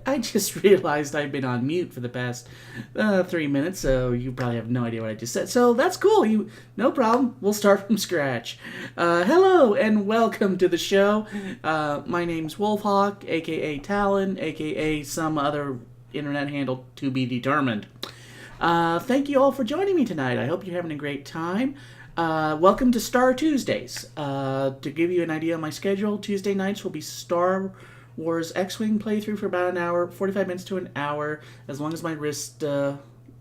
I just realized I've been on mute for the past 3 minutes, so you probably have no idea what I just said. So that's cool. No problem. We'll start from scratch. Hello and welcome to the show. My name's Wolfhawk, aka Talon, aka some other internet handle to be determined. Thank you all for joining me tonight. I hope you're having a great time. Welcome to Star Tuesdays. To give you an idea of my schedule, Tuesday nights will be Star Wars X-Wing playthrough for about an hour, 45 minutes to an hour, as long as my wrist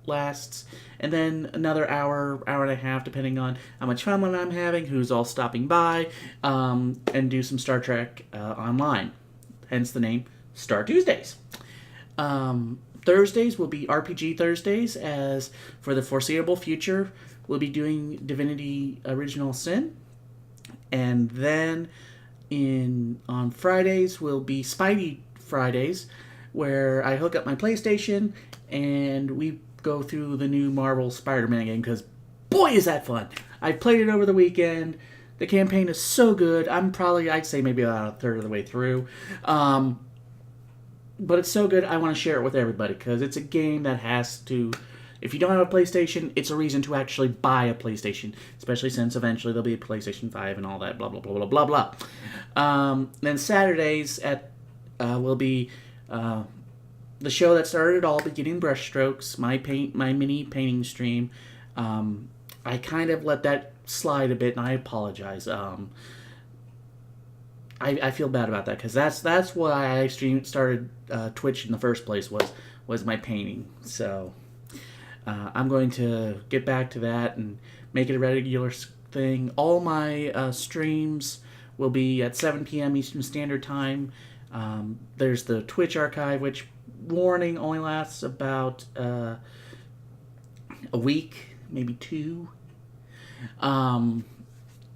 lasts. And then another hour, hour and a half, depending on how much fun I'm having, who's all stopping by, and do some Star Trek online. Hence the name Star Tuesdays. Thursdays will be RPG Thursdays, as for the foreseeable future, we'll be doing Divinity Original Sin. And then on Fridays will be Spidey Fridays, where I hook up my PlayStation and we go through the new Marvel Spider-Man game, because boy is that fun. I played it over the weekend. The campaign is so good. I'd say maybe about a third of the way through. But it's so good, I want to share it with everybody, because it's a game that has to... If you don't have a PlayStation, it's a reason to actually buy a PlayStation, especially since eventually there'll be a PlayStation 5 and all that, blah, blah, blah, blah, blah, blah. Then Saturdays will be the show that started it all, Beginning Brushstrokes, my mini painting stream. I kind of let that slide a bit, and I apologize. I feel bad about that, because that's why I started Twitch in the first place, was my painting. So I'm going to get back to that and make it a regular thing. All my streams will be at 7 p.m. Eastern Standard Time. There's the Twitch archive, which, warning, only lasts about a week, maybe two.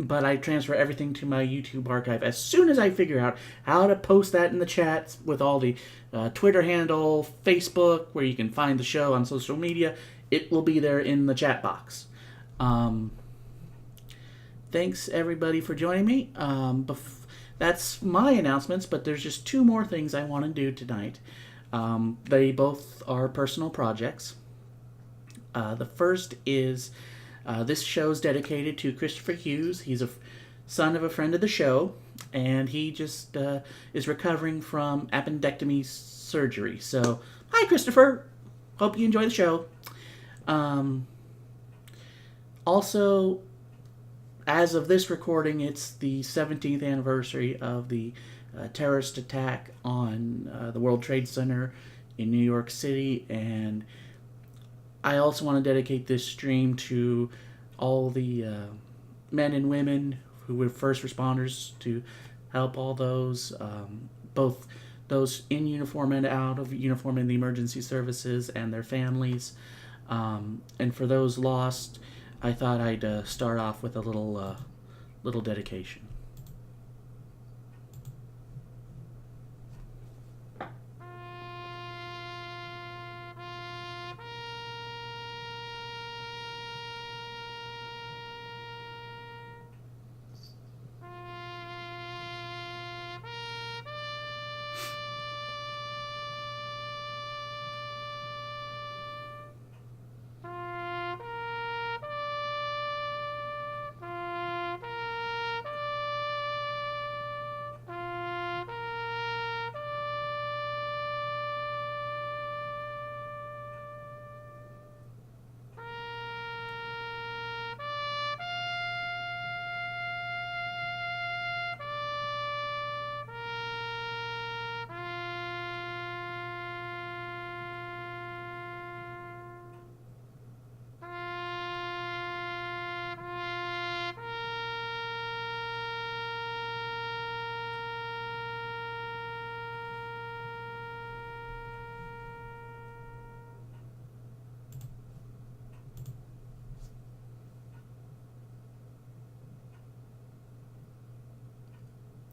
But I transfer everything to my YouTube archive as soon as I figure out how to post that in the chat with all the Twitter handle, Facebook, where you can find the show on social media. It will be there in the chat box. Thanks, everybody, for joining me. That's my announcements, but there's just two more things I want to do tonight. They both are personal projects. The first is... this show's dedicated to Christopher Hughes. He's a son of a friend of the show, and he just is recovering from appendectomy surgery. So, hi, Christopher. Hope you enjoy the show. Also, as of this recording, it's the 17th anniversary of the terrorist attack on the World Trade Center in New York City, and I also want to dedicate this stream to all the men and women who were first responders, to help all those, both those in uniform and out of uniform in the emergency services and their families. And for those lost, I thought I'd start off with a little dedication.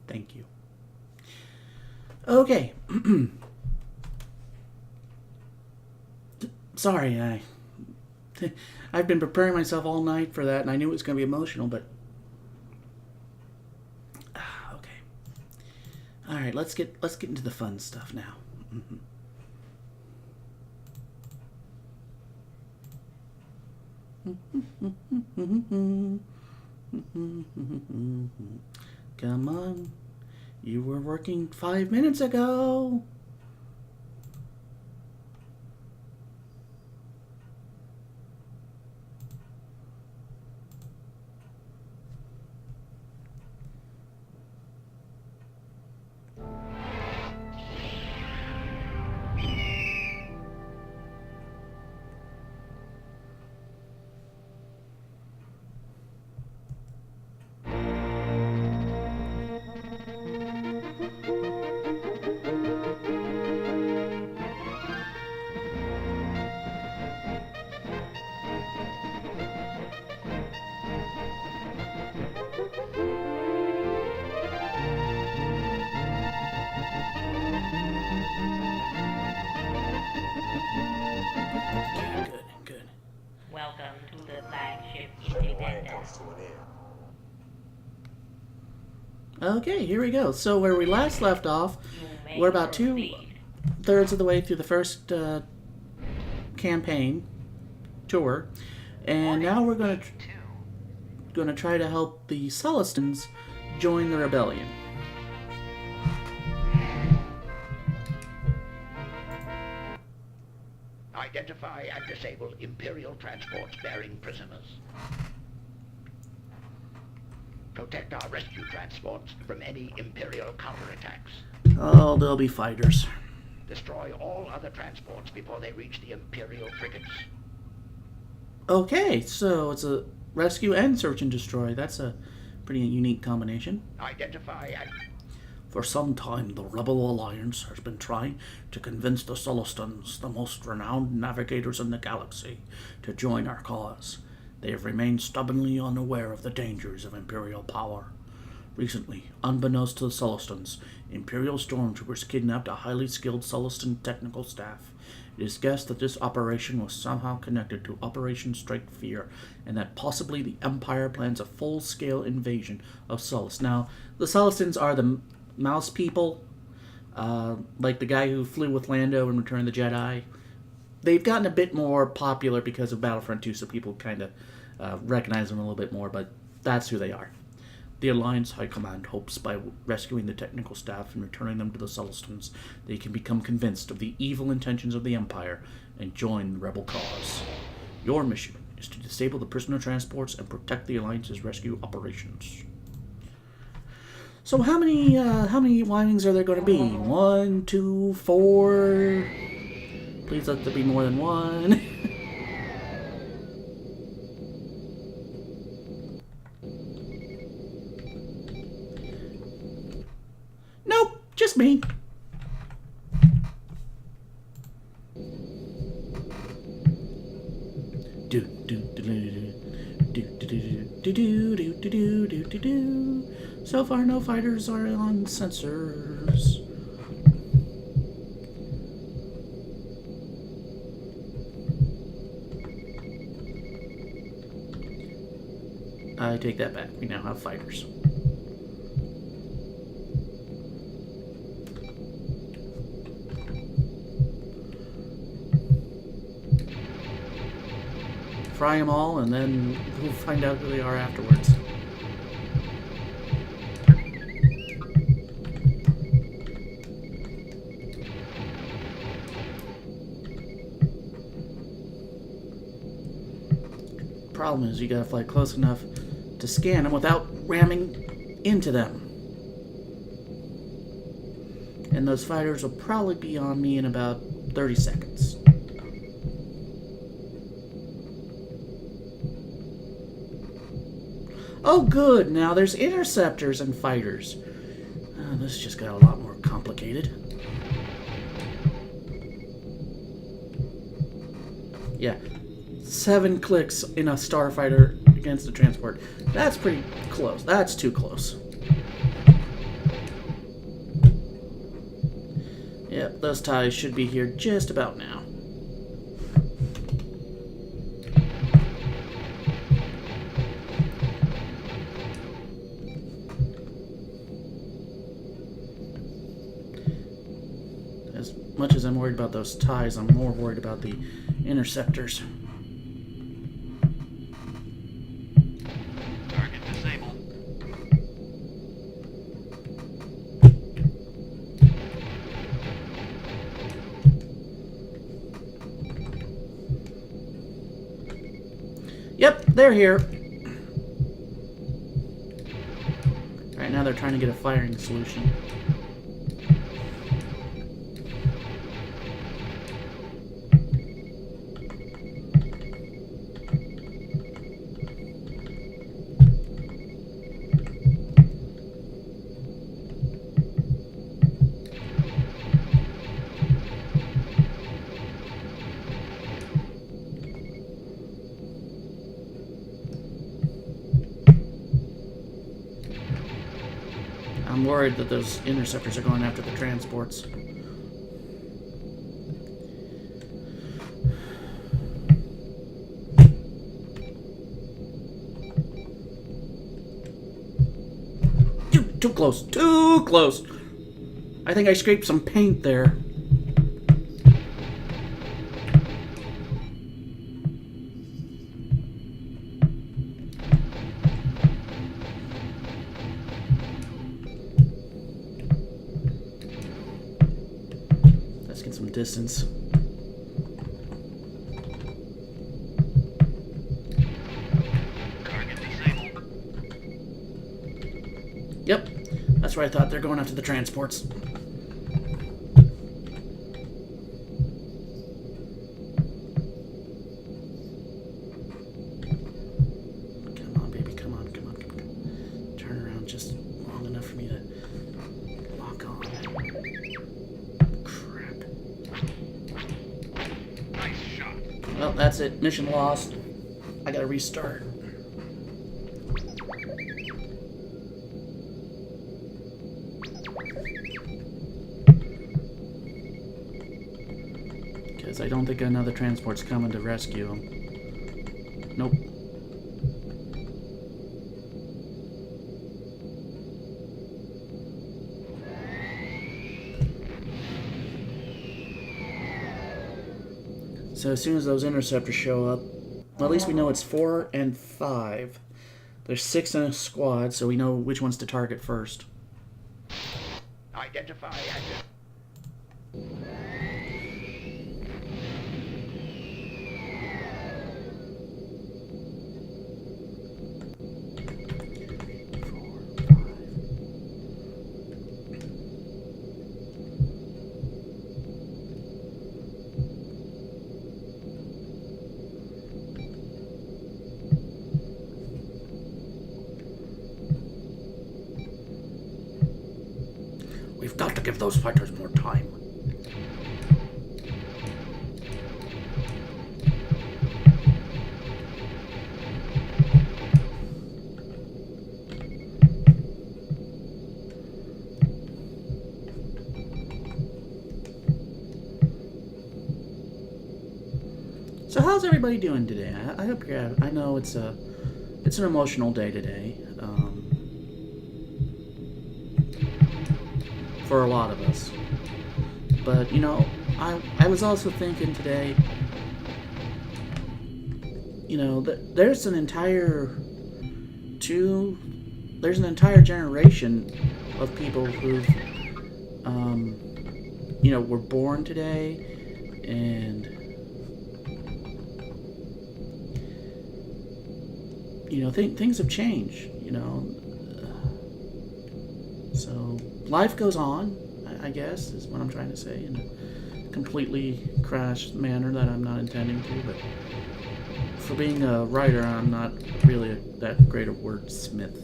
Thank you. Okay. Sorry, I've been preparing myself all night for that, and I knew it was going to be emotional, but... Okay. All right, let's get into the fun stuff now. Come on. You were working 5 minutes ago. Good. Welcome to the flagship Independence. Okay, here we go. So where we last left off, You may we're about proceed. 2/3 of the way through the first campaign tour, and now we're going to try to help the Celestins join the rebellion. Identify and disable Imperial transports bearing prisoners. Protect our rescue transports from any Imperial counterattacks. Oh, there'll be fighters. Destroy all other transports before they reach the Imperial frigates. Okay, so it's a rescue and search and destroy. That's a pretty unique combination. Identify and... For some time, the Rebel Alliance has been trying to convince the Celestins, the most renowned navigators in the galaxy, to join our cause. They have remained stubbornly unaware of the dangers of Imperial power. Recently, unbeknownst to the Celestins, Imperial stormtroopers kidnapped a highly skilled Celestin technical staff. It is guessed that this operation was somehow connected to Operation Strike Fear, and that possibly the Empire plans a full-scale invasion of Sullust. Now, the Celestins are the mouse people, like the guy who flew with Lando in Return of the Jedi. They've gotten a bit more popular because of Battlefront 2, so people kind of recognize them a little bit more, but that's who they are. The Alliance High Command hopes by rescuing the technical staff and returning them to the Celestins, they can become convinced of the evil intentions of the Empire and join the rebel cause. Your mission is to disable the prisoner transports and protect the Alliance's rescue operations. So how many Y-wings are there going to be? 1, 2, 4? Please let there be more than one. Nope, just me. So far, no fighters are on sensors. I take that back. We now have fighters. Fry them all, and then we'll find out who they are afterwards. Problem is, you gotta fly close enough to scan them without ramming into them. And those fighters will probably be on me in about 30 seconds. Oh good, now there's interceptors and fighters. This just got a lot more complicated. Yeah, 7 clicks in a starfighter against a transport. That's pretty close. That's too close. Yep, those ties should be here just about now. As much as I'm worried about those ties, I'm more worried about the interceptors. Target disabled. Yep, they're here. Right now they're trying to get a firing solution. I'm worried that those interceptors are going after the transports. Too close. Too close. I think I scraped some paint there. Let's get some distance. Target disabled. Yep, that's where I thought they're going after the transports. Come on, baby, come on, come on, come on. Turn around just long enough for me to lock on. Crap. Nice shot. Well, that's it. Mission lost. I gotta restart. Because I don't think another transport's coming to rescue him. Nope. So as soon as those interceptors show up, well, at least we know it's 4 and 5. There's 6 in a squad, so we know which ones to target first. Identify active. We've got to give those fighters more time. So how's everybody doing today? I hope you're. I know it's an emotional day today. For a lot of us. But, you know, I was also thinking today, you know, there's an entire generation of people who, you know, were born today, and, you know, things have changed, you know. So life goes on, I guess, is what I'm trying to say, in a completely crashed manner that I'm not intending to, but for being a writer, I'm not really that great a wordsmith.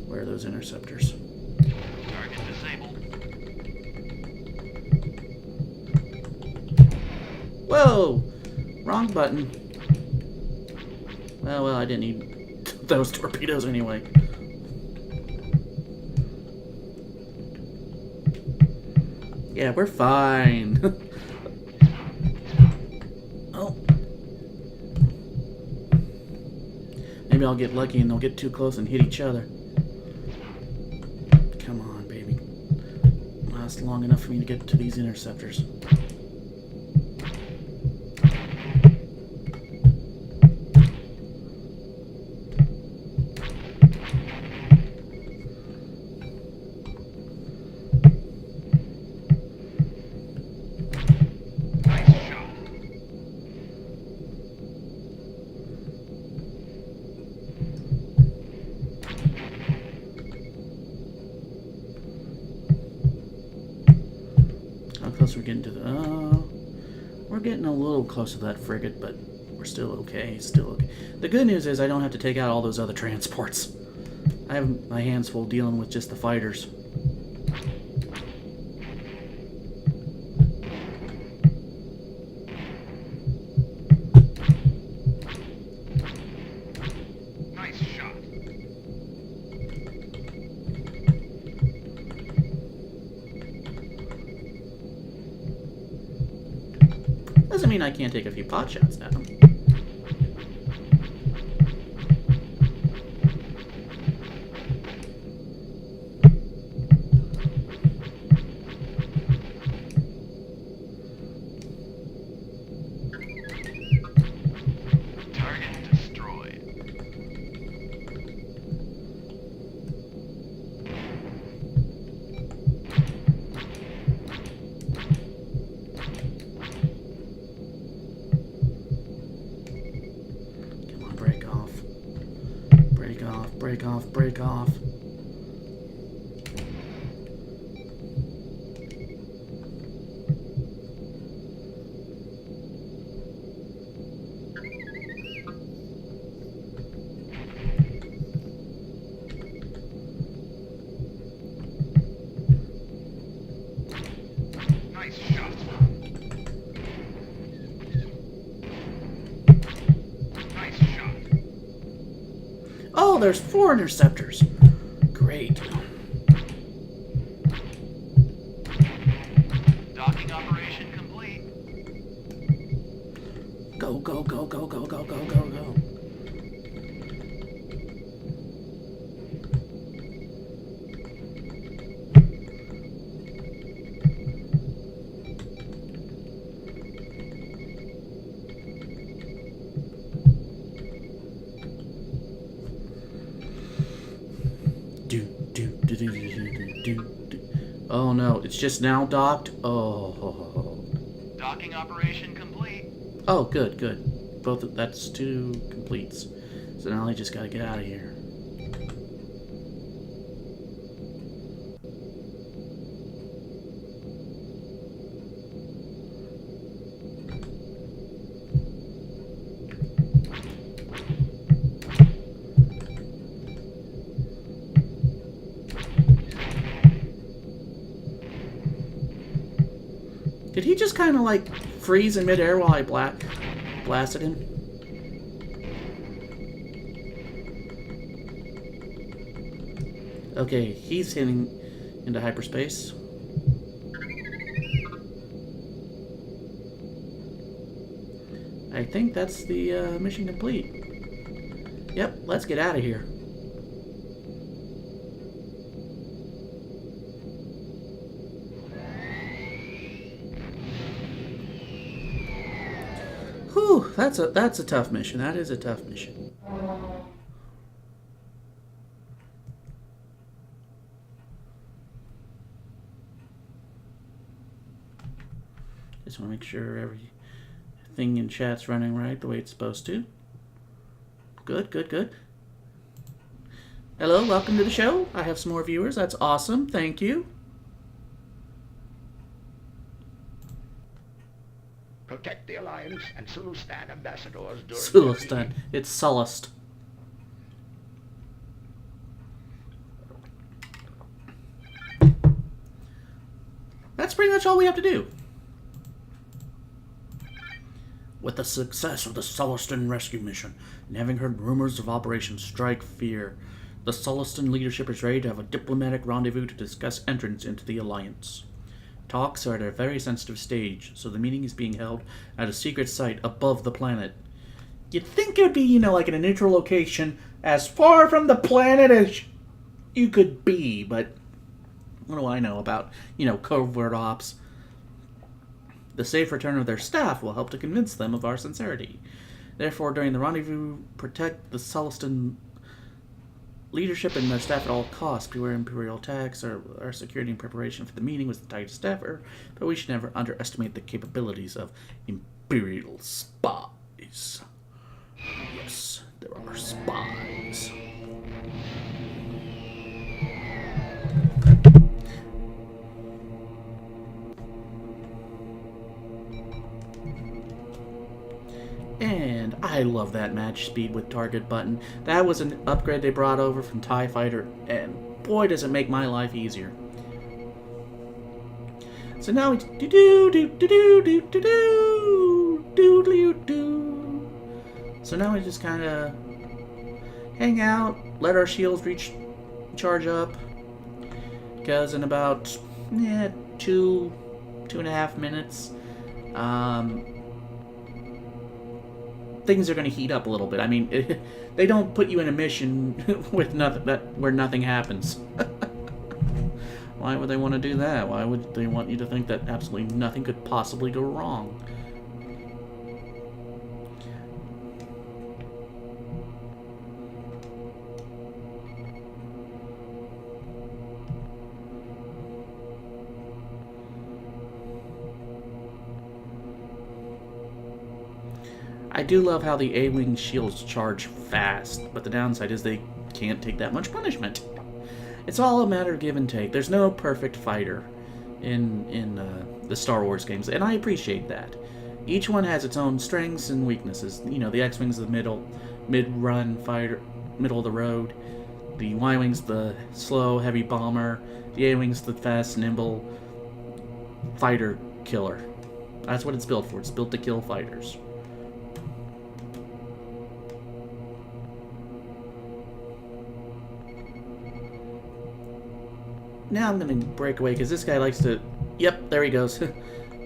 Where are those interceptors? Target disabled. Whoa! Wrong button. Well, I didn't need those torpedoes anyway. Yeah, we're fine. Oh. Maybe I'll get lucky and they'll get too close and hit each other. Come on, baby. Last long enough for me to get to these interceptors. Nice shot. How close are we getting to the... we're getting a little close to that frigate, but we're still okay. Still okay. The good news is I don't have to take out all those other transports. I have my hands full dealing with just the fighters. Nice shot. Doesn't mean I can't take a few pot shots at them. Target destroyed. Come on, break off. Break off, break off, break off. Nice shot. Nice shot. Oh, there's 4 interceptors. Great. Docking operation complete. Go, go, go, go, go, go, go, go, go. Oh no, it's just now docked? Oh. Docking operation complete. Oh, good, good. That's 2 completes. So now I just gotta get out of here. Did he just kind of like freeze in midair while I blasted him? Okay, he's hitting into hyperspace. I think that's the mission complete. Yep, let's get out of here. Whew, that's a tough mission. That is a tough mission. Just want to make sure everything in chat's running right the way it's supposed to. Good, good, good. Hello, welcome to the show. I have some more viewers. That's awesome. Thank you. Protect the Alliance and Sulustan ambassadors during Sulustan. It's Sullust. That's pretty much all we have to do. With the success of the Sulustan rescue mission, and having heard rumors of Operation Strike Fear, the Sulustan leadership is ready to have a diplomatic rendezvous to discuss entrance into the Alliance. Talks are at a very sensitive stage, so the meeting is being held at a secret site above the planet. You'd think it would be, like in a neutral location, as far from the planet as you could be, but what do I know about, covert ops? The safe return of their staff will help to convince them of our sincerity. Therefore, during the rendezvous, protect the Celestin leadership and their staff at all costs. Beware Imperial attacks. Our security and preparation for the meeting was the tightest ever, but we should never underestimate the capabilities of Imperial spies. Yes, there are spies. And I love that match speed with target button. That was an upgrade they brought over from TIE Fighter, and boy does it make my life easier. So now we So now we just kind of hang out, let our shields charge up, because in about 2.5 minutes, things are going to heat up a little bit. I mean, they don't put you in a mission with where nothing happens. Why would they want to do that? Why would they want you to think that absolutely nothing could possibly go wrong? I do love how the A-Wing shields charge fast, but the downside is they can't take that much punishment. It's all a matter of give and take. There's no perfect fighter in the Star Wars games, and I appreciate that. Each one has its own strengths and weaknesses. The X-Wing's the mid-run fighter, middle of the road. The Y-Wing's the slow, heavy bomber. The A-Wing's the fast, nimble fighter killer. That's what it's built for. It's built to kill fighters. Now I'm going to break away because this guy likes to... Yep, there he goes.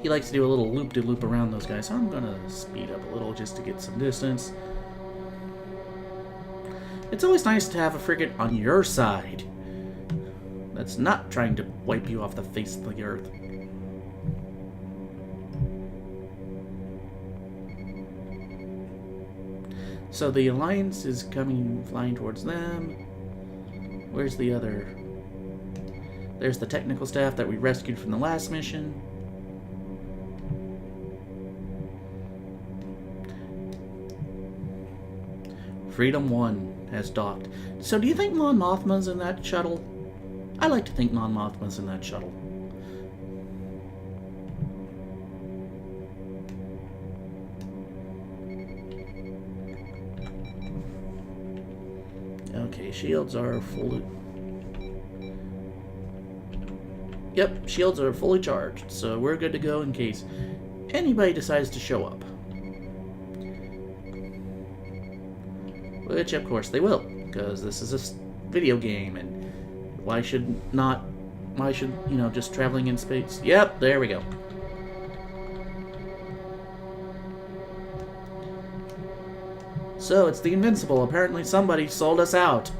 He likes to do a little loop-de-loop around those guys. So I'm going to speed up a little just to get some distance. It's always nice to have a frigate on your side that's not trying to wipe you off the face of the earth. So the Alliance is flying towards them. Where's the other... There's the technical staff that we rescued from the last mission. Freedom 1 has docked. So do you think Mon Mothma's in that shuttle? I like to think Mon Mothma's in that shuttle. Okay, shields are fully... Yep, shields are fully charged, so we're good to go in case anybody decides to show up. Which, of course, they will, because this is a video game, and why should, just traveling in space? Yep, there we go. So, it's the Invincible. Apparently somebody sold us out.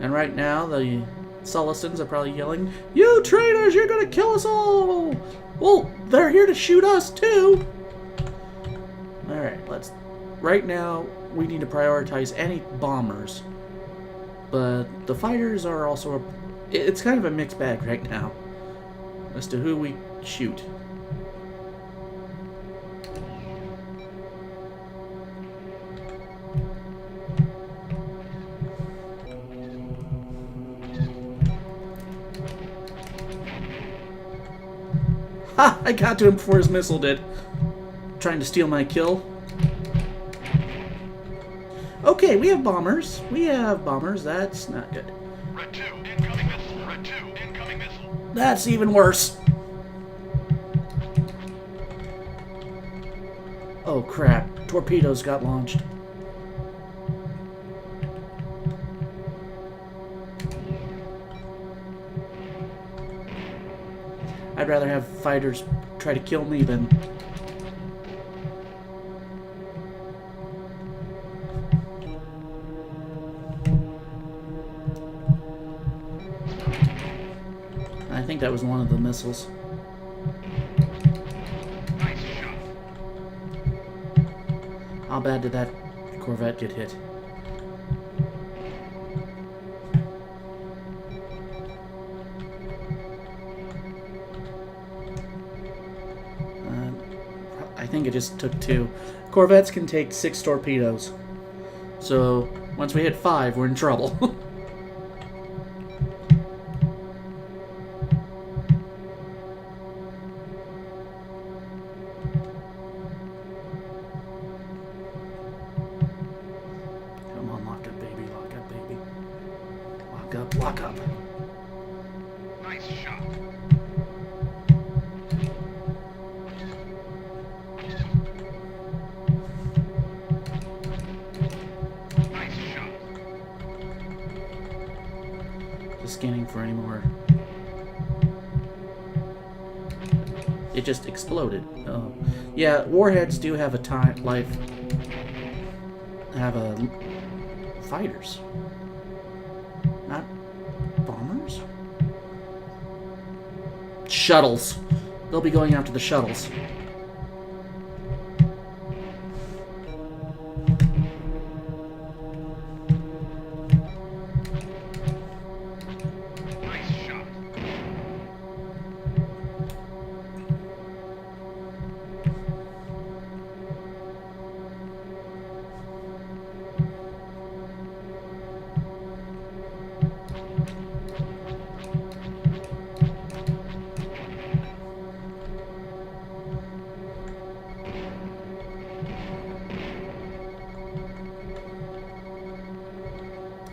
And right now, the Celestins are probably yelling, "You traitors, you're gonna kill us all!" Well, they're here to shoot us, too! Alright, right now, we need to prioritize any bombers. But the fighters are also it's kind of a mixed bag right now as to who we shoot. Ha! I got to him before his missile did. Trying to steal my kill. Okay, we have bombers. That's not good. Red 2, incoming missile. Red 2, incoming missile. That's even worse. Oh crap. Torpedoes got launched. I'd rather have fighters try to kill me than... I think that was one of the missiles. Nice shot. How bad did that Corvette get hit? I think it just took 2. Corvettes can take 6 torpedoes. So, once we hit 5, we're in trouble. Come on, lock up, baby. Lock up, baby. Lock up, lock up. Nice shot. Nice shot. Just scanning for any more. It just exploded. Oh, yeah. Warheads do have a time life. Have a fighters, not bombers. Shuttles. They'll be going after the shuttles. Nice shot.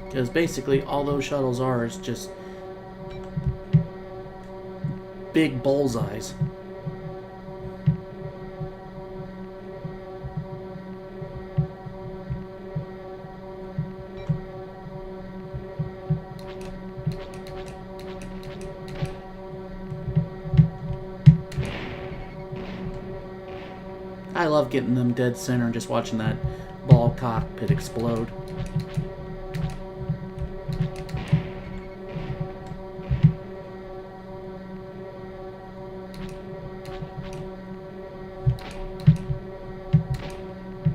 Because basically all those shuttles are is just big bullseyes. I love getting them dead center and just watching that ball cockpit explode.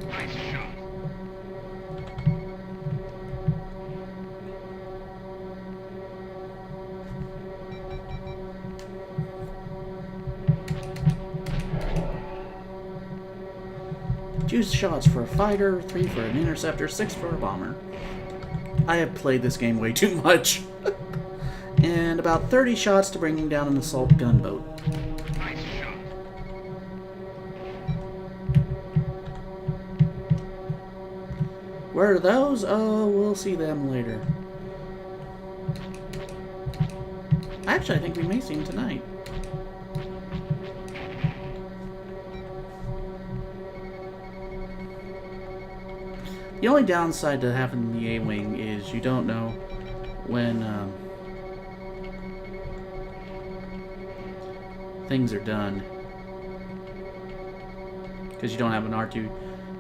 Nice shot. Choose shots for a fighter, 3 for an interceptor, 6 for a bomber. I have played this game way too much. And about 30 shots to bringing down an assault gunboat. Nice shot. Where are those? Oh, we'll see them later. Actually, I think we may see them tonight. The only downside to having the A-Wing is you don't know when things are done. Because you don't have an R2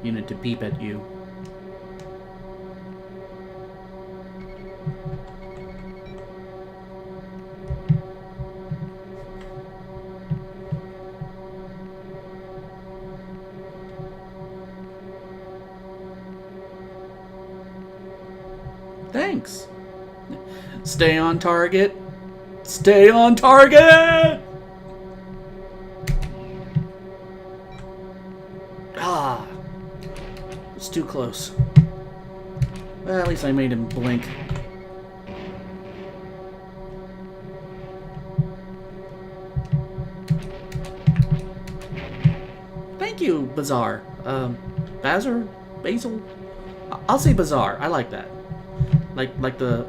unit to beep at you. Thanks. Stay on target. Stay on target! Ah. It's too close. Well, at least I made him blink. Thank you, Bazaar. Bazar? Basil? I'll say Bazaar. I like that. Like the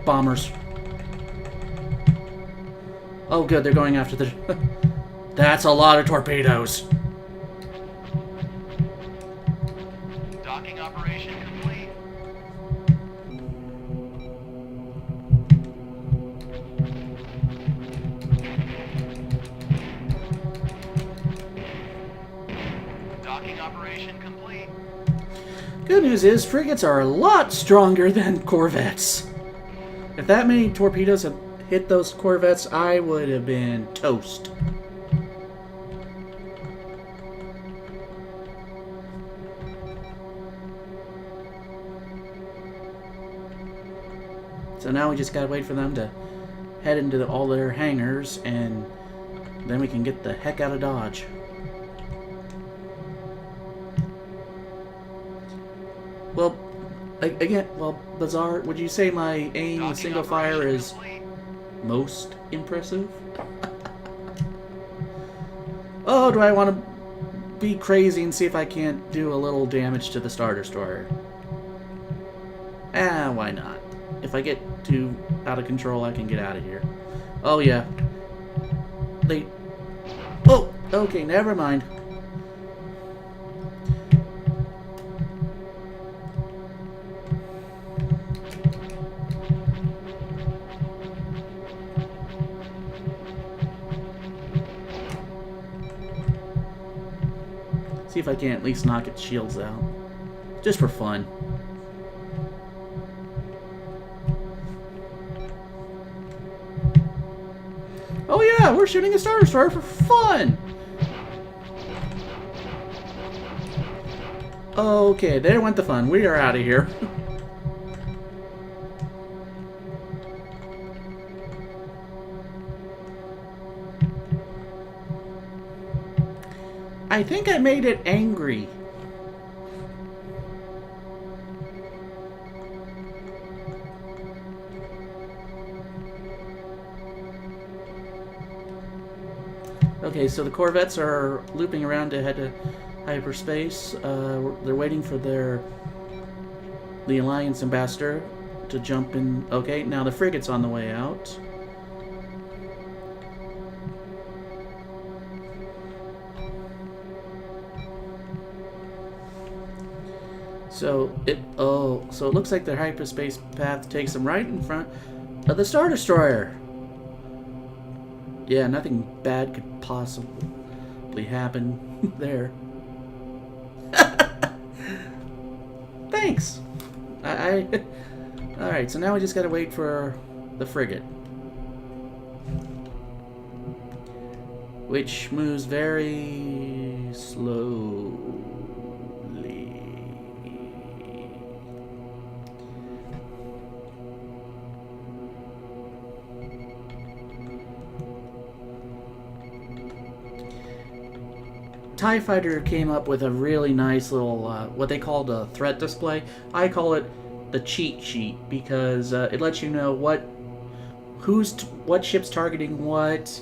bombers. Oh, good. They're going after the... That's a lot of torpedoes. Docking operation complete. Docking operation complete. Good news is, frigates are a lot stronger than corvettes. If that many torpedoes had hit those corvettes, I would have been toast. So now we just gotta wait for them to head into all their hangars, and then we can get the heck out of Dodge. Well, again, well, Bazaar, would you say my aim Docking single fire operation is complete. most impressive? Oh, do I want to be crazy and see if I can't do a little damage to the Star Destroyer? Why not? If I get too out of control, I can get out of here. Oh, yeah. Oh, okay, never mind. See if I can at least knock its shields out. Just for fun. Oh yeah, we're shooting a Star Destroyer for fun! Okay, there went the fun. We are out of here. I think I made it angry. Okay, so the Corvettes are looping around to head to hyperspace. They're waiting for the Alliance ambassador to jump in. Okay, now the frigate's on the way out. So it looks like their hyperspace path takes them right in front of the Star Destroyer. Yeah, nothing bad could possibly happen there. Thanks. All right, so now we just gotta wait for the frigate, which moves very slowly. TIE Fighter came up with a really nice little, what they called a threat display. I call it the cheat sheet because it lets you know what ship's targeting what,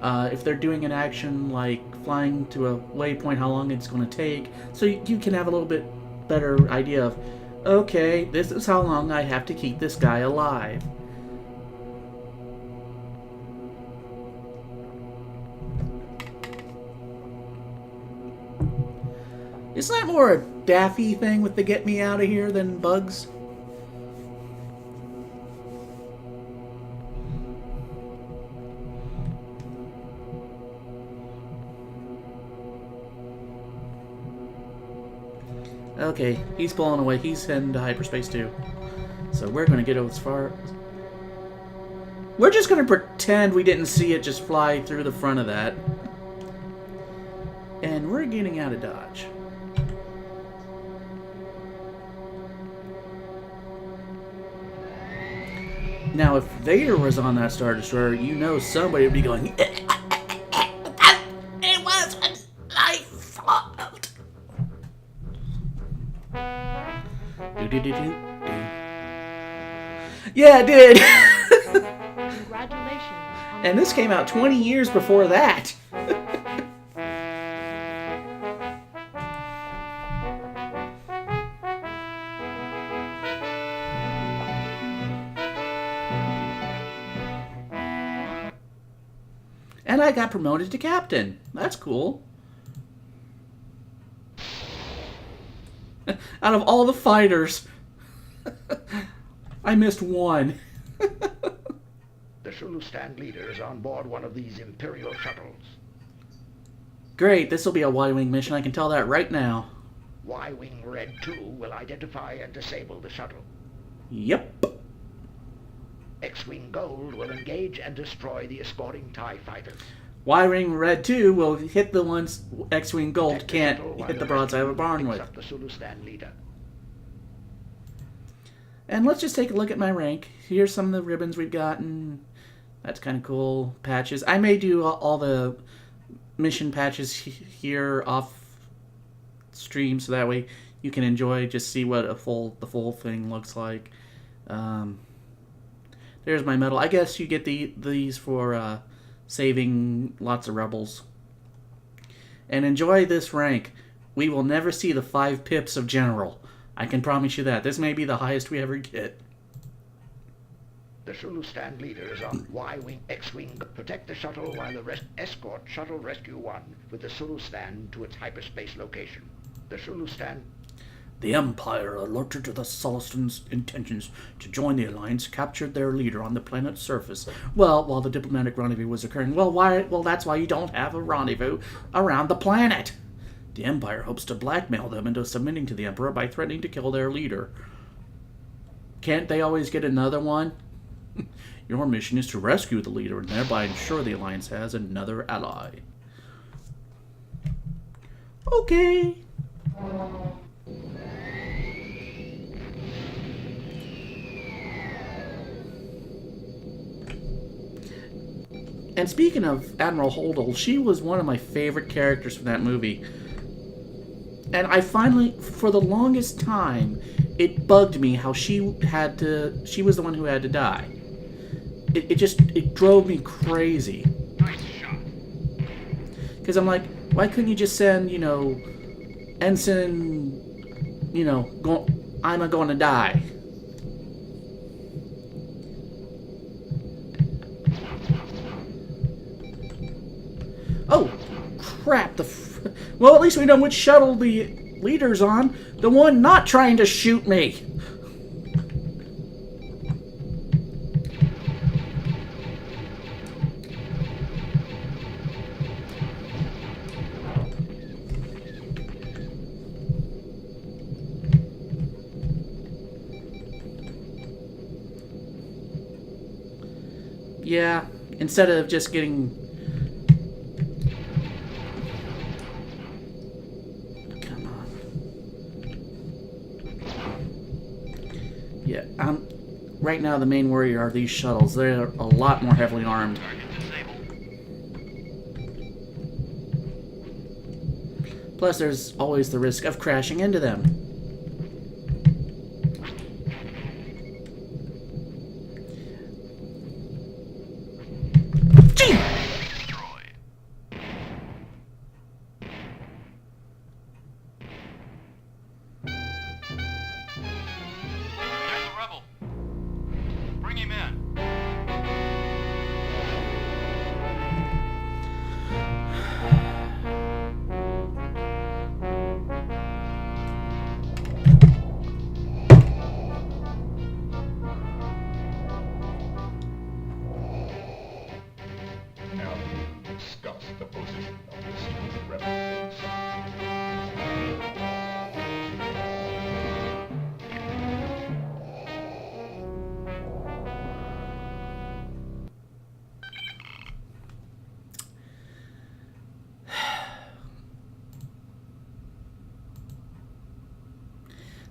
if they're doing an action like flying to a waypoint, how long it's going to take. So you can have a little bit better idea of, okay, this is how long I have to keep this guy alive. Isn't that more a Daffy thing with the get me out of here than Bugs? Okay, he's pulling away. He's heading to hyperspace too. So we're going to get as far... We're just going to pretend we didn't see it just fly through the front of that. And we're getting out of Dodge. Now, if Vader was on that Star Destroyer, you know somebody would be going, it wasn't my fault. Yeah, it did. Congratulations. And this came out 20 years before that. And I got promoted to captain. That's cool. Out of all the fighters, I missed one. The Sulu stand leader is on board one of these Imperial shuttles. Great, this will be a Y-Wing mission. I can tell that right now. Y-Wing Red 2 will identify and disable the shuttle. Yep. X-Wing Gold will engage and destroy the escorting TIE fighters. Y-Wing Red 2 will hit the ones X-Wing Gold Protect the can't shuttle while hit the broadside of a barn picks with. up the Sulustan leader. And let's just take a look at my rank. Here's some of the ribbons we've gotten. That's kind of cool. Patches. I may do all the mission patches here off stream, so that way you can enjoy, just see what the full thing looks like. There's my medal. I guess you get these for saving lots of rebels. And enjoy this rank. We will never see the 5 pips of General. I can promise you that. This may be the highest we ever get. The Sulustan leader is on Y-Wing X-Wing. Protect the shuttle while the escort Shuttle Rescue 1 with the Sulustan to its hyperspace location. The Sulustan... The Empire, alerted to the Sullustan's intentions to join the Alliance, captured their leader on the planet's surface. Well, while the diplomatic rendezvous was occurring. Well, that's why you don't have a rendezvous around the planet. The Empire hopes to blackmail them into submitting to the Emperor by threatening to kill their leader. Can't they always get another one? Your mission is to rescue the leader and thereby ensure the Alliance has another ally. Okay. And speaking of Admiral Holdall, she was one of my favorite characters from that movie. And I finally, for the longest time, it bugged me how she was the one who had to die. It drove me crazy. Nice shot. Because I'm like, why couldn't you just send, Ensign, I'm going to die. Oh, crap. Well, at least we know which shuttle the leader's on. The one not trying to shoot me. Yeah, instead of just getting... Come on. Yeah, right now the main worry are these shuttles. They're a lot more heavily armed. Target disabled. Plus, there's always the risk of crashing into them. Destroyed. There's a rebel. Bring him in. Now, discuss the position of this new rebel base.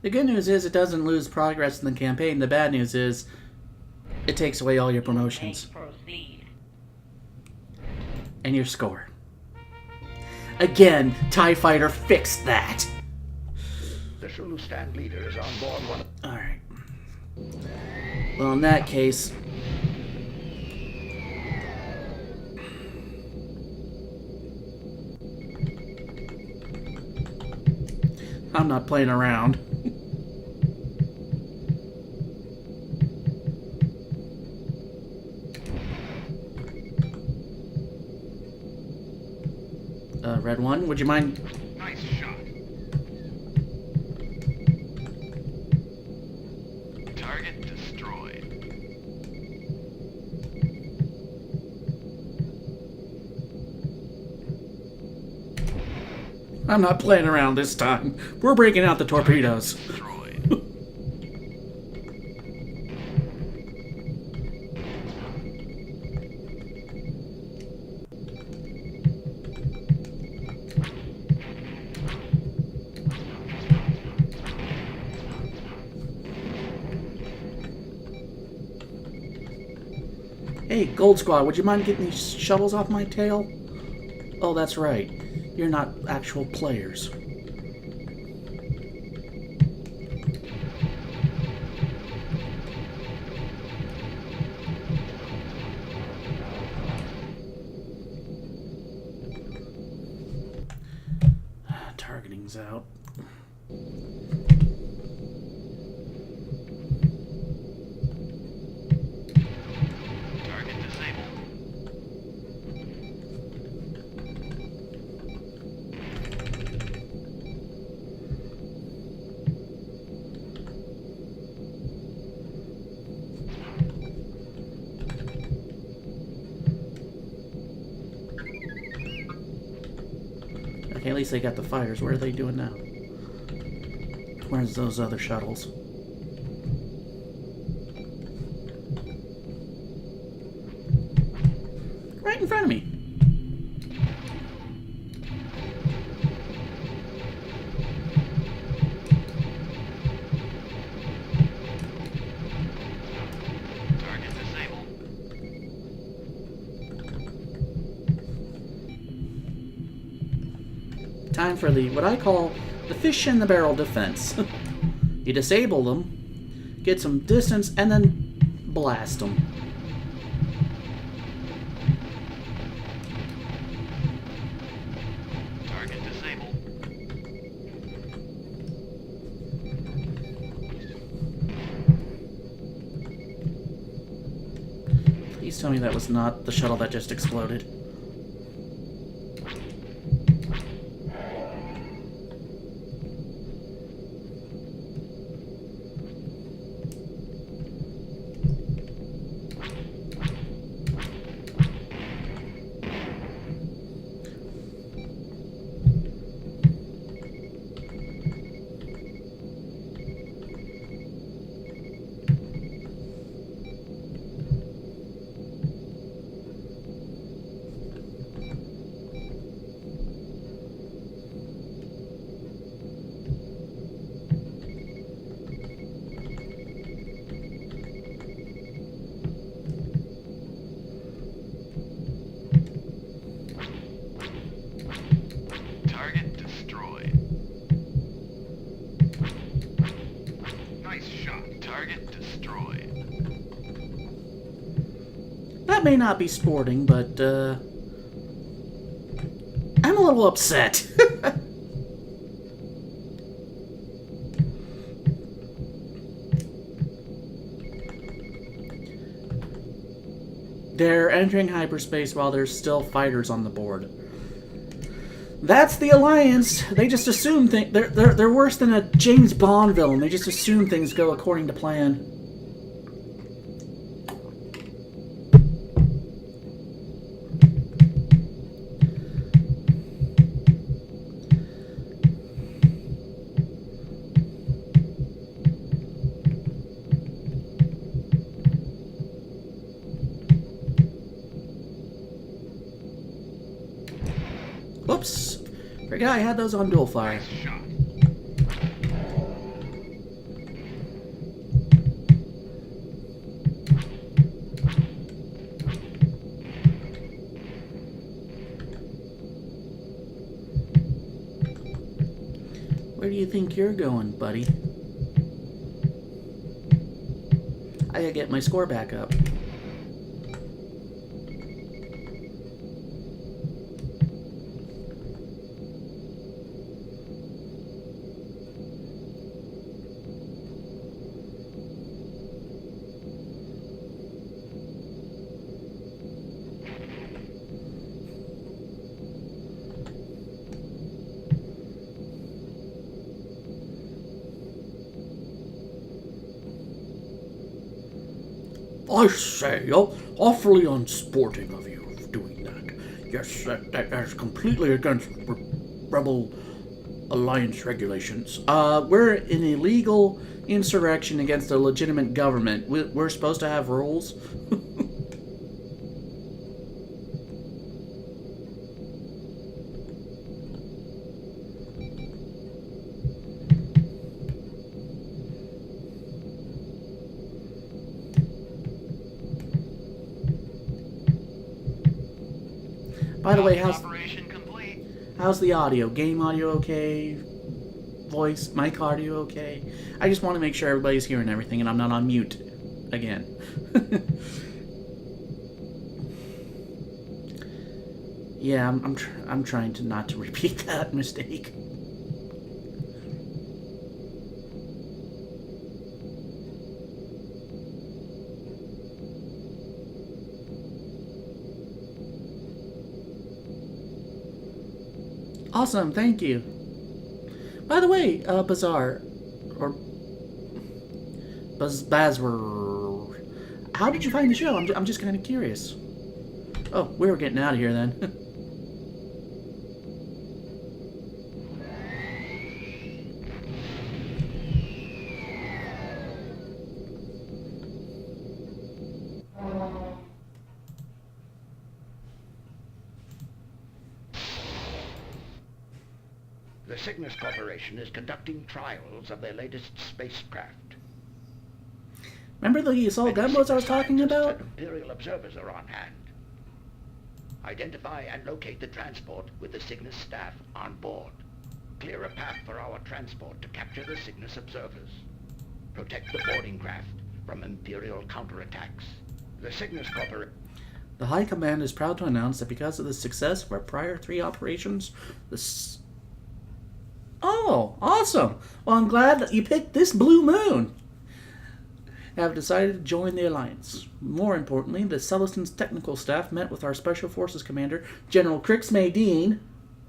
The good news is it doesn't lose progress in the campaign. The bad news is it takes away all your promotions Proceed. and your score. Again, TIE Fighter fixed that. The Sulustan leader is on board one... Alright. Well, in that case... I'm not playing around. Red one, would you mind? Nice shot. Target destroyed. I'm not playing around this time. We're breaking out the torpedoes. Destroyed. Hey, Gold Squad, would you mind getting these shuttles off my tail? Oh, that's right. You're not actual players. Targeting's out. Target disabled. Okay, at least they got the fires. What are they doing now? Where's those other shuttles? Right in front of me. Target disabled. Time for the what I call the fish in the barrel defense. You disable them, get some distance, and then blast them. Target disabled. Please tell me that was not the shuttle that just exploded. Target destroyed. Nice shot. Target destroyed. That may not be sporting, but I'm a little upset. They're entering hyperspace while there's still fighters on the board. That's the Alliance. They just assume they're worse than a James Bond villain. They just assume things go according to plan. Whoops. Forgot I had those on dual fire. Nice shot. Where do you think you're going, buddy? I gotta get my score back up. I say, awfully unsporting of you doing that. Yes, that's completely against rebel Alliance regulations. We're an illegal insurrection against a legitimate government. We're supposed to have rules. By the way, Operation complete. how's the audio? Game audio okay? Voice, mic audio okay? I just want to make sure everybody's hearing everything and I'm not on mute again. Yeah, I'm trying to not to repeat that mistake. Awesome, thank you. By the way, Bazaar, or Bazwar, how did you find the show? I'm just kind of curious. Oh, we were getting out of here then. The Cygnus Corporation is conducting trials of their latest spacecraft. Remember the assault gunboats I was talking about? Imperial observers are on hand. Identify and locate the transport with the Cygnus staff on board. Clear a path for our transport to capture the Cygnus observers. Protect the boarding craft from Imperial counterattacks. The Cygnus Corporation... The High Command is proud to announce that because of the success of our prior 3 operations, Oh, awesome! Well, I'm glad that you picked this blue moon. Have decided to join the Alliance. More importantly, the Celestine's technical staff met with our Special Forces Commander, General Crix Maydean,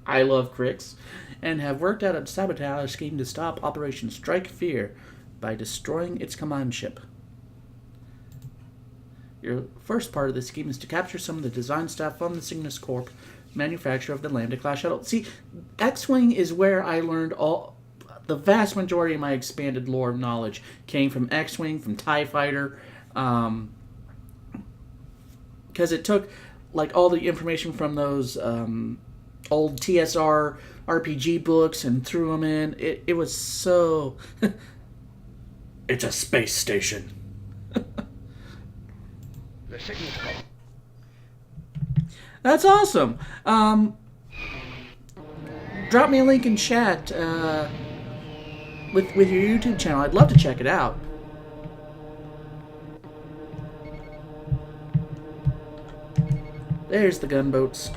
I love Crix, and have worked out a sabotage scheme to stop Operation Strike Fear by destroying its command ship. Your first part of the scheme is to capture some of the design staff from the Cygnus Corp, manufacturer of the Lambda-class shuttle. See, X-Wing is where I learned the vast majority of my expanded lore knowledge came from X-Wing, from TIE Fighter, because it took like all the information from those old TSR RPG books and threw them in. It was so... It's a space station. The Cygnus Corporation... That's awesome. Drop me a link in chat with your YouTube channel. I'd love to check it out. There's the gunboats.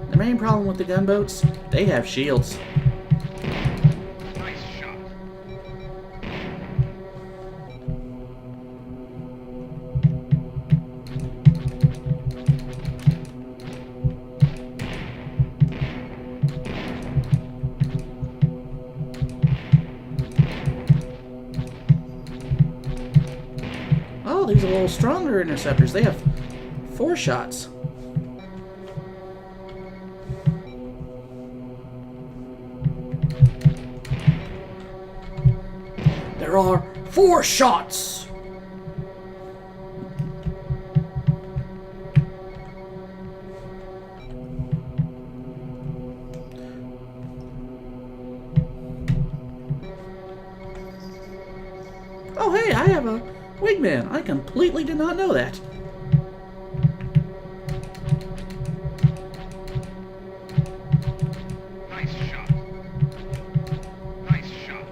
The main problem with the gunboats, they have shields. Nice shot. Oh, these are a little stronger interceptors. They have 4 shots. There are 4 shots! Oh hey, I have a wingman. I completely did not know that. Nice shot. Nice shot.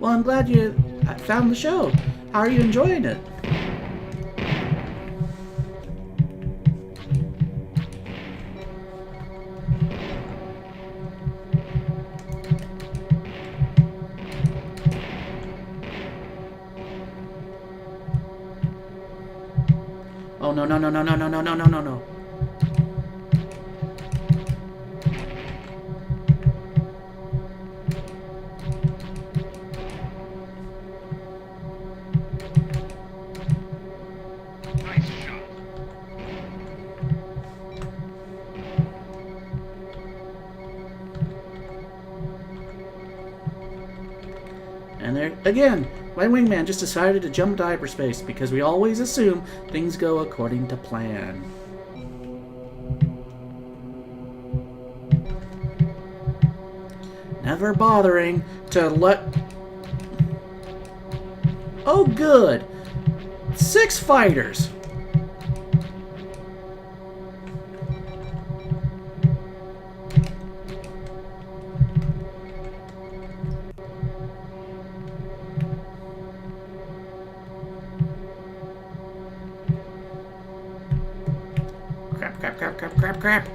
Well, I'm glad you found the show. How are you enjoying it? Oh no no no no no no no no no no no. Nice shot. And there again, my wingman just decided to jump to hyperspace because we always assume things go according to plan. Never bothering to let... Oh good! 6 fighters! Crap, crap, crap, crap, crap, crap.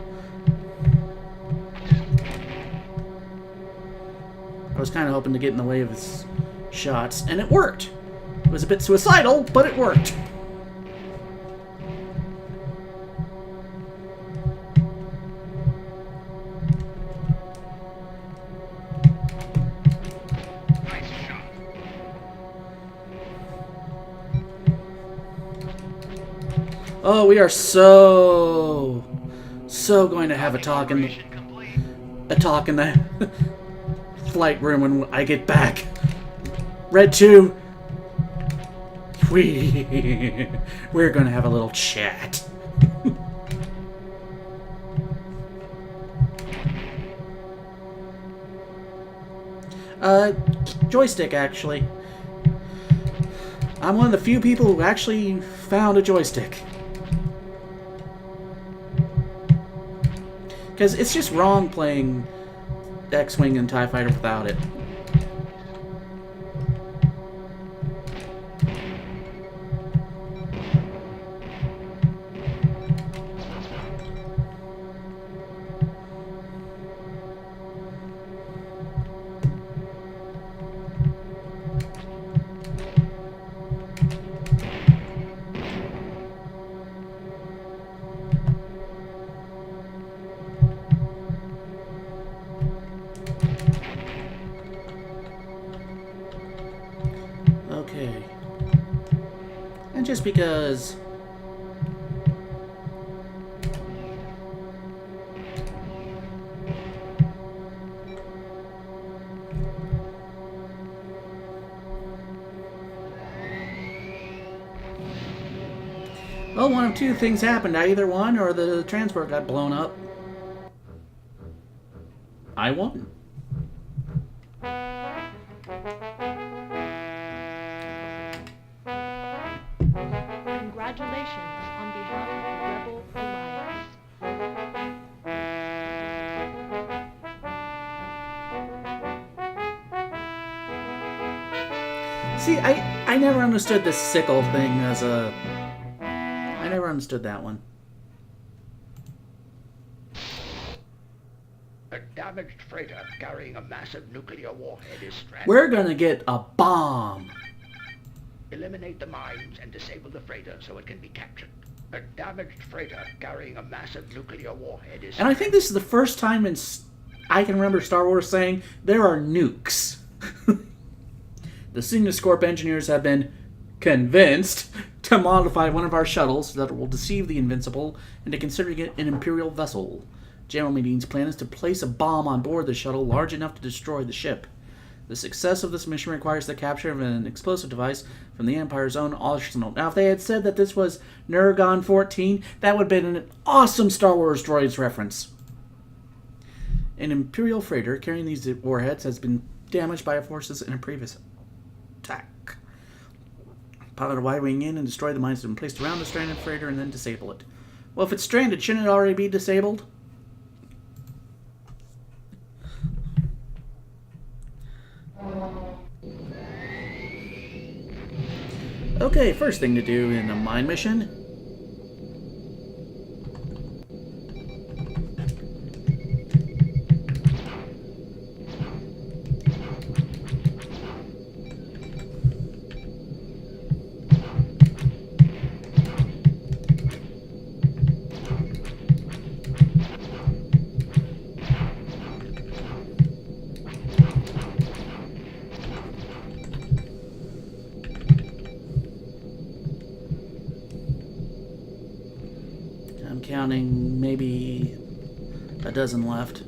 I was kind of hoping to get in the way of his shots, and it worked. It was a bit suicidal, but it worked. Nice shot. Oh, we are so going to have a talk in Operation complete. the flight room when I get back. Red 2. We're gonna have a little chat. Joystick, actually. I'm one of the few people who actually found a joystick. Because it's just wrong playing X-Wing and TIE Fighter without it. Okay. And just because... Well, one of two things happened. Either one or the transport got blown up. I won. Congratulations on behalf of the Rebel Alliance. See, I never understood this sickle thing as a... I never understood that one. A damaged freighter carrying a massive nuclear warhead is stranded. We're gonna get a bomb. Eliminate the mines and disable the freighter so it can be captured. A damaged freighter carrying a massive nuclear warhead is And I think this is the first time I can remember Star Wars saying there are nukes. The Cygnus Corp engineers have been convinced to modify one of our shuttles that will deceive the Invincible into considering it an Imperial vessel. General Meeting's plan is to place a bomb on board the shuttle large enough to destroy the ship. The success of this mission requires the capture of an explosive device from the Empire's own arsenal. Now, if they had said that this was Neuron 14, that would have been an awesome Star Wars droids reference. An Imperial freighter carrying these warheads has been damaged by our forces in a previous attack. Pilot a Y-wing in and destroy the mines that have been placed around the stranded freighter and then disable it. Well, if it's stranded, shouldn't it already be disabled? Okay, first thing to do in a mine mission. I'm counting maybe a dozen left.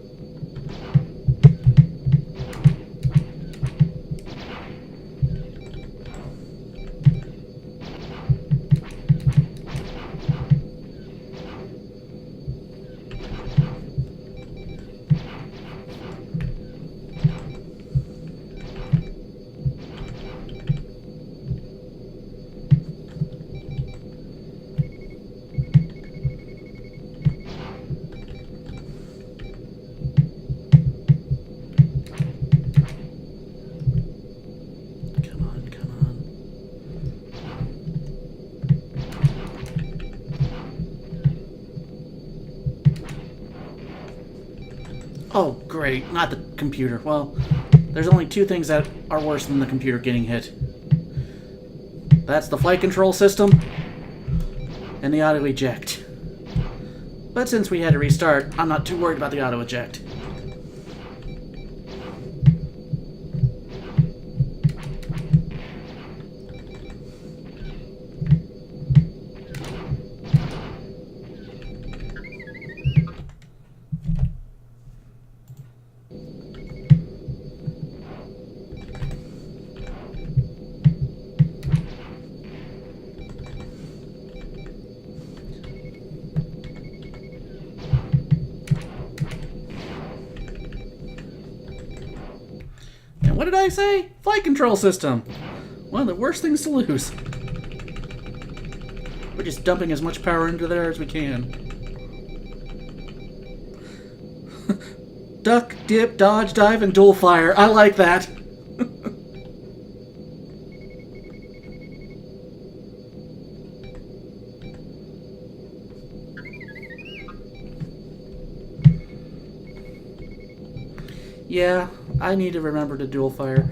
Come on, come on. Oh, great. Not the computer. Well, there's only two things that are worse than the computer getting hit. That's the flight control system and the auto eject. But since we had to restart, I'm not too worried about the auto eject. And what did I say? Flight control system. One of the worst things to lose. We're just dumping as much power into there as we can. Duck, dip, dodge, dive, and dual fire. I like that. Yeah, I need to remember to dual fire.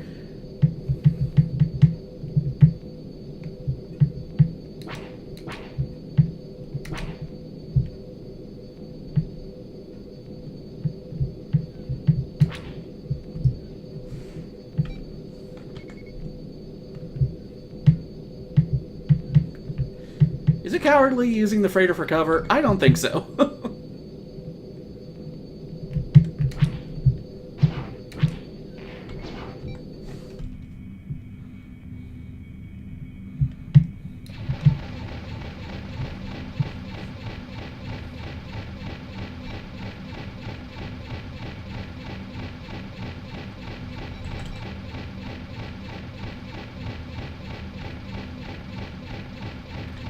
Is it cowardly using the freighter for cover? I don't think so.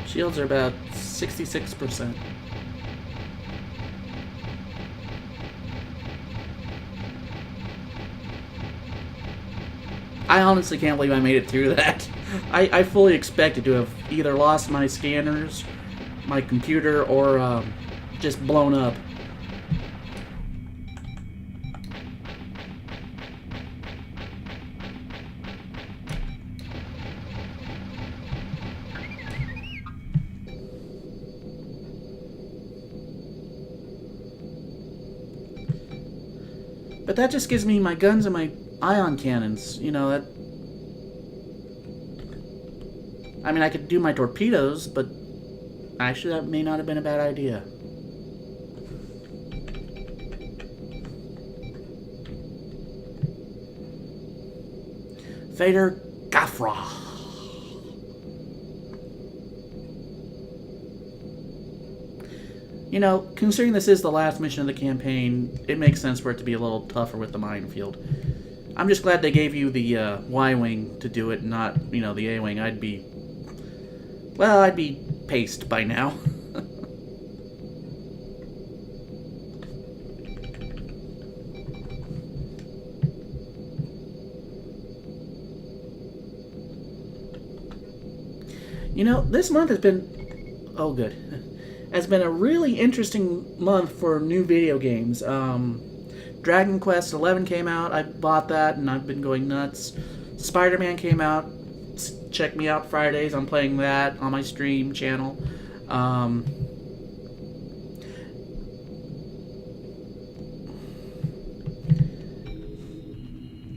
Shields are about 66%. I honestly can't believe I made it through that. I fully expected to have either lost my scanners, my computer, or just blown up. But that just gives me my guns and my ion cannons. You know, that... I mean, I could do my torpedoes, but actually that may not have been a bad idea. Vader Gafra. You know, considering this is the last mission of the campaign, it makes sense for it to be a little tougher with the minefield. I'm just glad they gave you the Y-Wing to do it, not, you know, the A-Wing. I'd be paced by now. You know, this month has been... Oh, good. Has been a really interesting month for new video games. Dragon Quest XI came out. I bought that, and I've been going nuts. Spider-Man came out. Check me out Fridays. I'm playing that on my stream channel.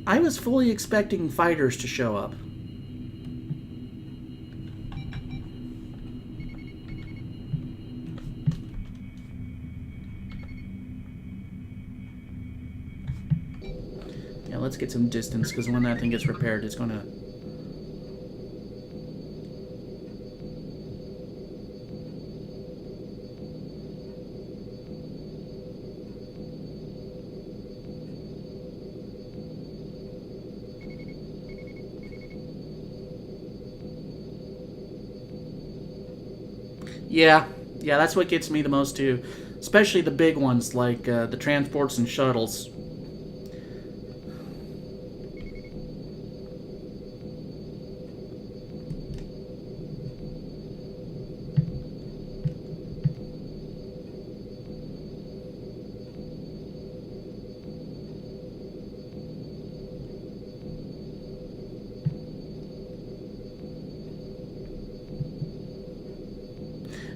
I was fully expecting fighters to show up. Yeah, let's get some distance, because when that thing gets repaired, it's gonna... Yeah, that's what gets me the most too. Especially the big ones, like the transports and shuttles.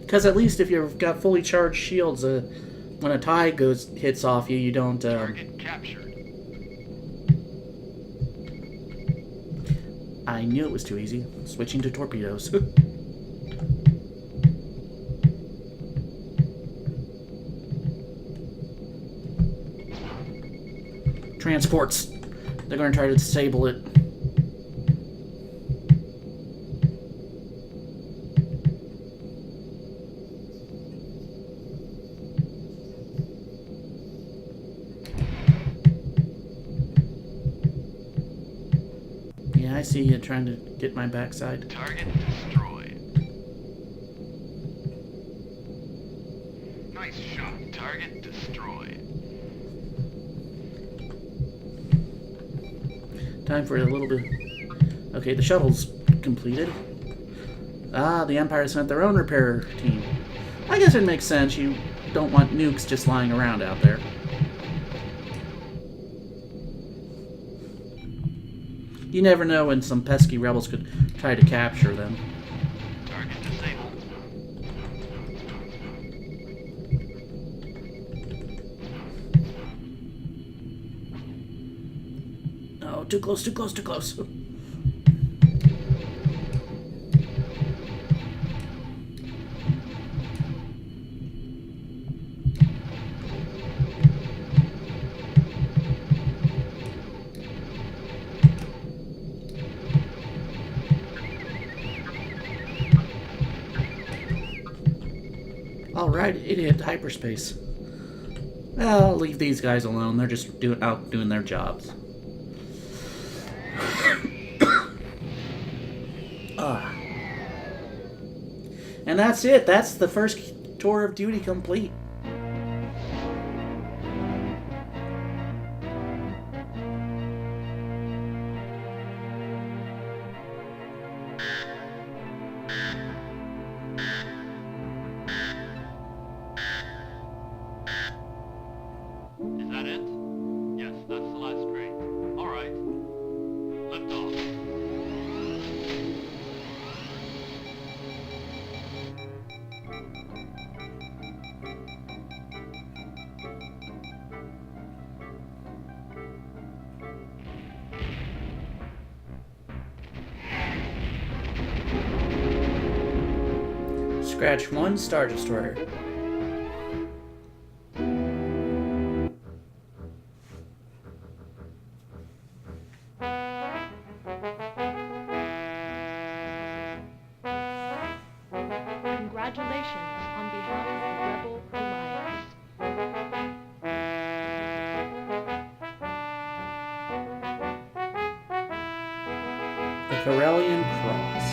Because at least if you've got fully charged shields, when a tie hits off you, you don't... Target captured. I knew it was too easy. Switching to torpedoes. Transports. They're going to try to disable it. I see you trying to get my backside. Target destroyed. Nice shot. Target destroyed. Time for a little bit... Okay, the shuttle's completed. Ah, the Empire sent their own repair team. I guess it makes sense. You don't want nukes just lying around out there. You never know when some pesky rebels could try to capture them. Target disabled. Oh, too close, too close, too close. Alright, it hit hyperspace. Well, I'll leave these guys alone. They're just out doing their jobs. And that's it. That's the first tour of duty complete. Is that it? Yes, that's the last train. All right. Lift off. Scratch 1 Star Destroyer. Congratulations on behalf of the Rebel Alliance. The Corellian Cross.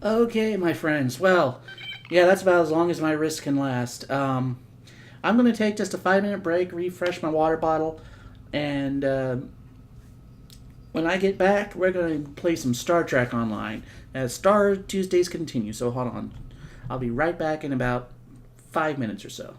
Okay, my friends. Well, yeah, that's about as long as my wrist can last. I'm going to take just a 5 minute break, refresh my water bottle, and when I get back, we're going to play some Star Trek Online as Star Tuesdays continue. So hold on. I'll be right back in about 5 minutes or so.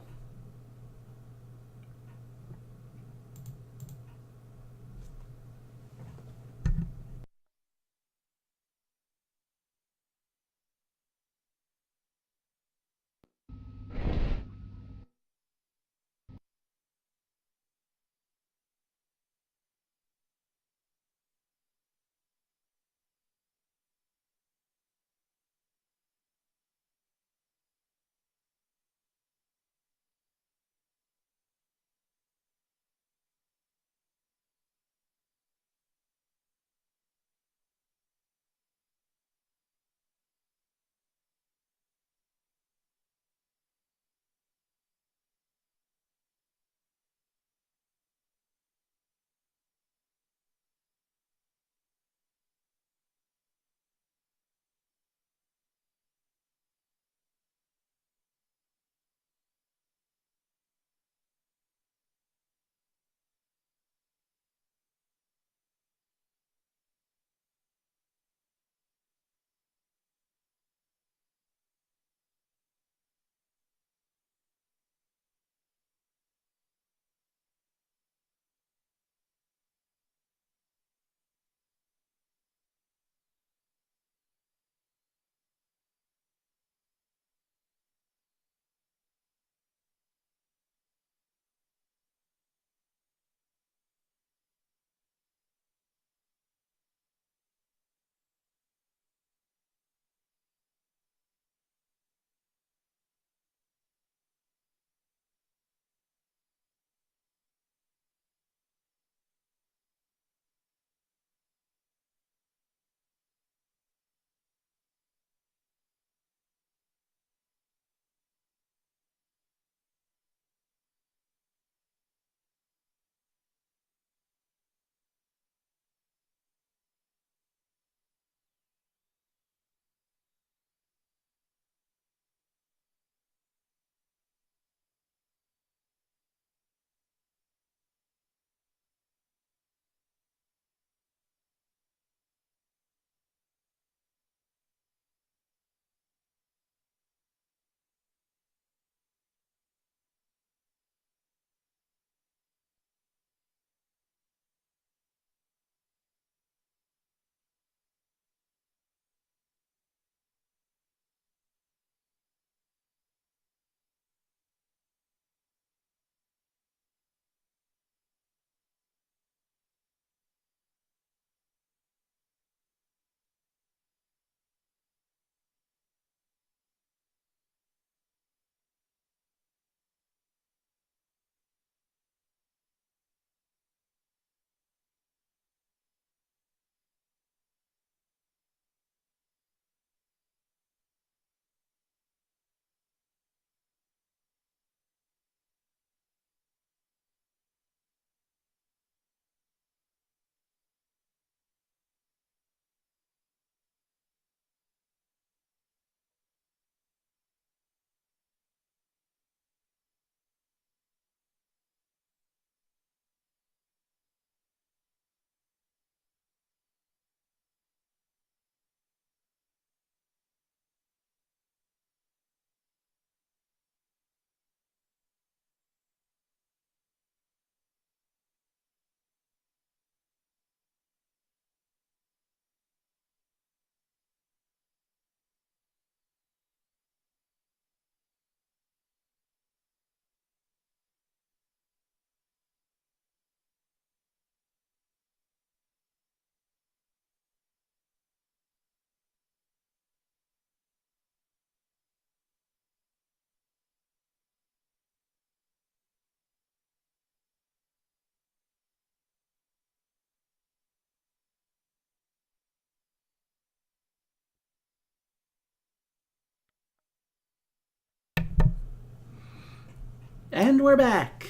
And we're back.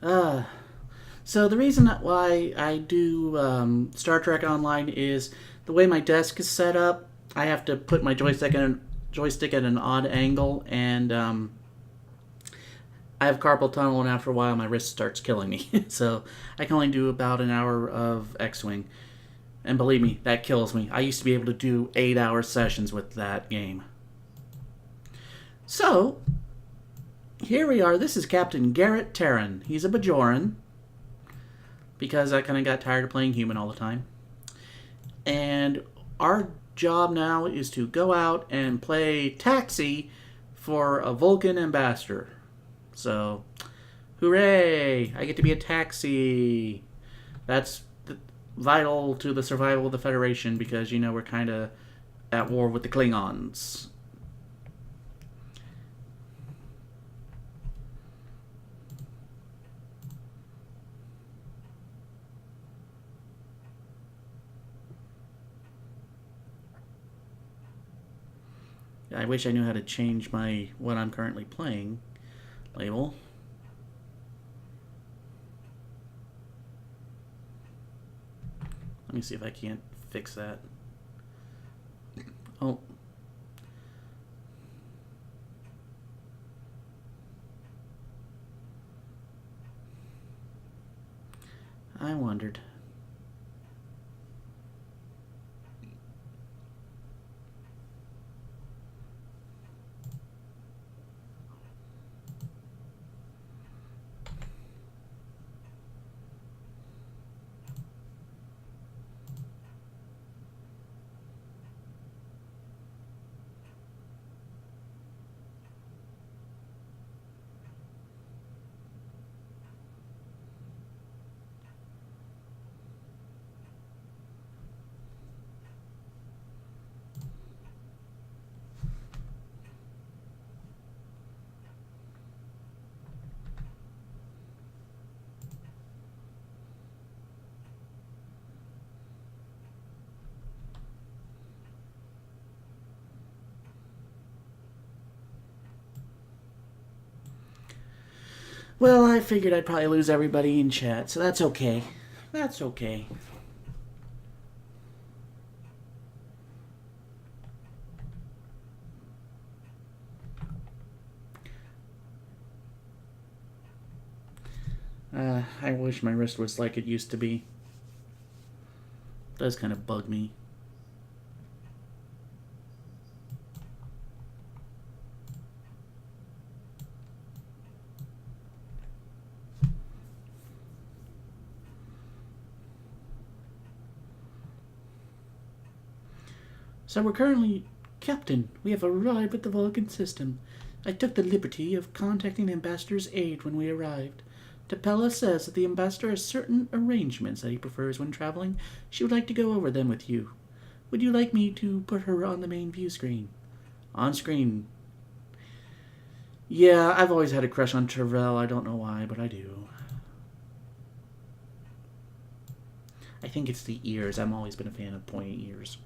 Uh, So the reason why I do Star Trek Online is the way my desk is set up. I have to put my joystick at an odd angle, and I have carpal tunnel, and after a while my wrist starts killing me. So I can only do about an hour of X-Wing. And believe me, that kills me. I used to be able to do 8-hour sessions with that game. So, here we are. This is Captain Garrett Terran. He's a Bajoran, because I kind of got tired of playing human all the time. And our job now is to go out and play taxi for a Vulcan ambassador. So, hooray! I get to be a taxi. That's vital to the survival of the Federation, because, you know, we're kind of at war with the Klingons. I wish I knew how to change my what I'm currently playing label. Let me see if I can't fix that. Oh. I wondered. Well, I figured I'd probably lose everybody in chat, so that's okay. That's okay. I wish my wrist was like it used to be. It does kind of bug me. So we're currently... Captain, we have arrived at the Vulcan system. I took the liberty of contacting the Ambassador's aide when we arrived. Tapella says that the Ambassador has certain arrangements that he prefers when traveling. She would like to go over them with you. Would you like me to put her on the main view screen? On screen. Yeah, I've always had a crush on Terrell. I don't know why, but I do. I think it's the ears. I've always been a fan of pointy ears.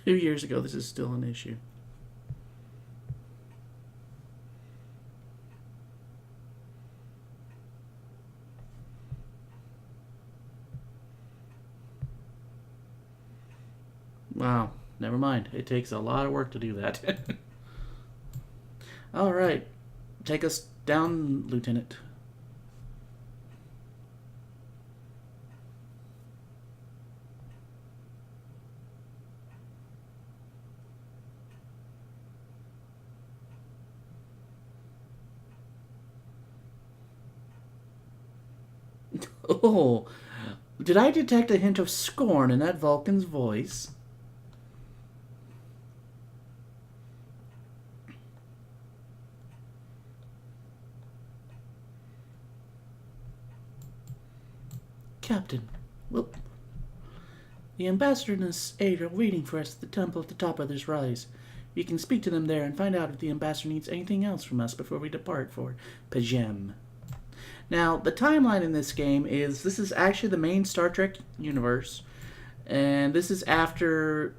Two years ago, this is still an issue. Wow, never mind. It takes a lot of work to do that. All right, take us down, Lieutenant. Oh, did I detect a hint of scorn in that Vulcan's voice? Captain, well, the ambassador and his aide are waiting for us at the temple at the top of this rise. You can speak to them there and find out if the ambassador needs anything else from us before we depart for Pajem. Now, the timeline in this game is, this is actually the main Star Trek universe, and this is after,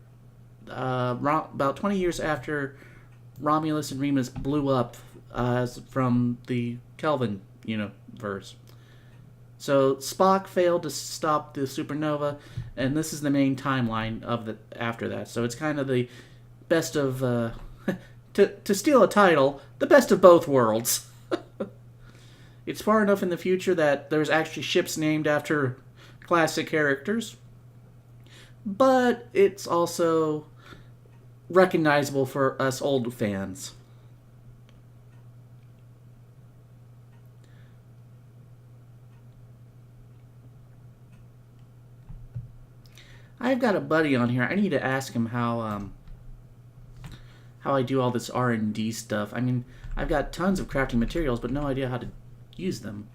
about 20 years after Romulus and Remus blew up from the Kelvin universe. So Spock failed to stop the supernova, and this is the main timeline of after that. So it's kind of the best of, to steal a title, the best of both worlds. It's far enough in the future that there's actually ships named after classic characters, but it's also recognizable for us old fans. I've got a buddy on here. I need to ask him how I do all this R&D stuff. I mean, I've got tons of crafting materials, but no idea how to use them.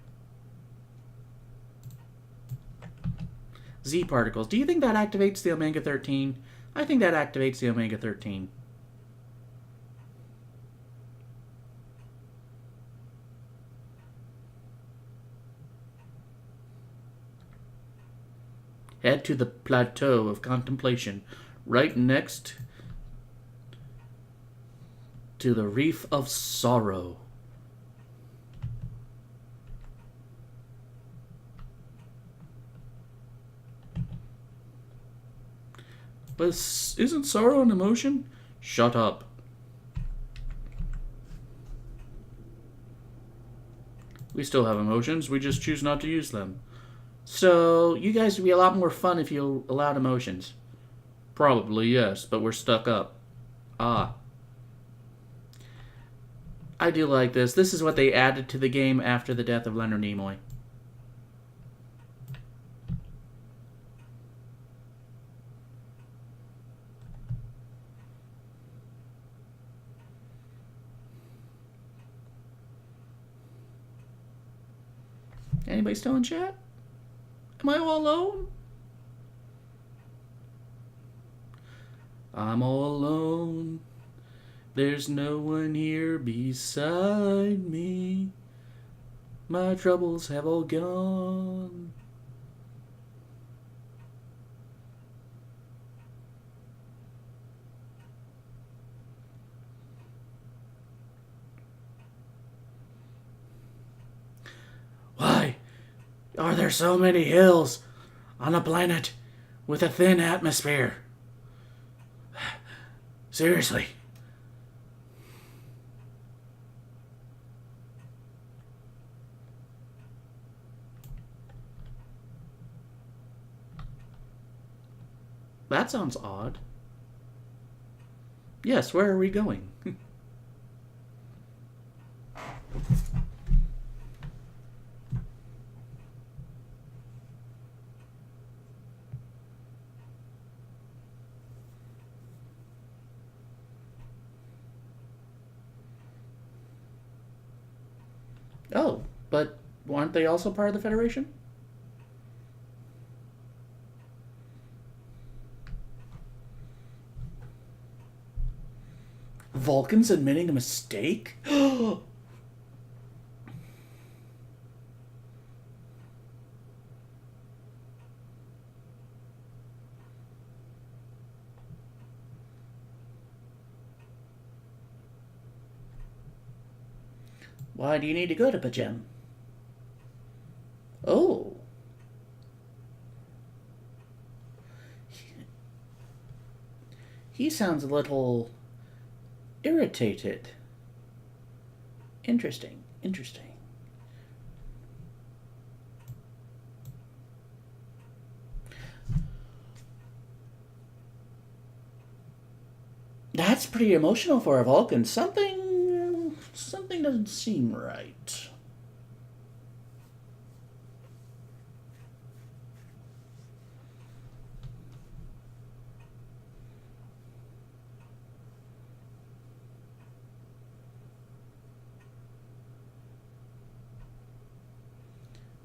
Z particles. Do you think that activates the Omega-13? I think that activates the Omega-13. Head to the plateau of contemplation, right next to the Reef of Sorrow. But isn't sorrow an emotion? Shut up. We still have emotions, we just choose not to use them. So, you guys would be a lot more fun if you allowed emotions. Probably, yes, but we're stuck up. Ah. I do like this. This is what they added to the game after the death of Leonard Nimoy. Anybody still in chat? Am I all alone? I'm all alone. There's no one here beside me. My troubles have all gone. Why are there so many hills on a planet with a thin atmosphere? Seriously. That sounds odd. Yes, where are we going? Oh, but aren't they also part of the Federation? Vulcans admitting a mistake? Why do you need to go to Pajem? Oh. He sounds a little irritated. Interesting, interesting. That's pretty emotional for a Vulcan. Something doesn't seem right.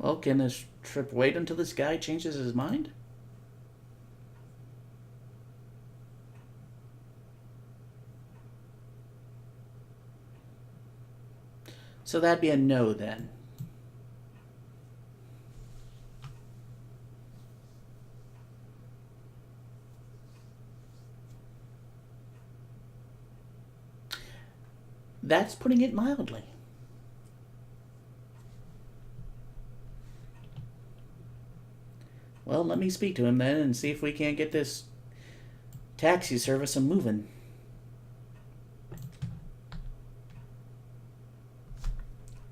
Well, can this trip wait until this guy changes his mind? So that'd be a no then. That's putting it mildly. Well, let me speak to him then and see if we can't get this taxi service a moving.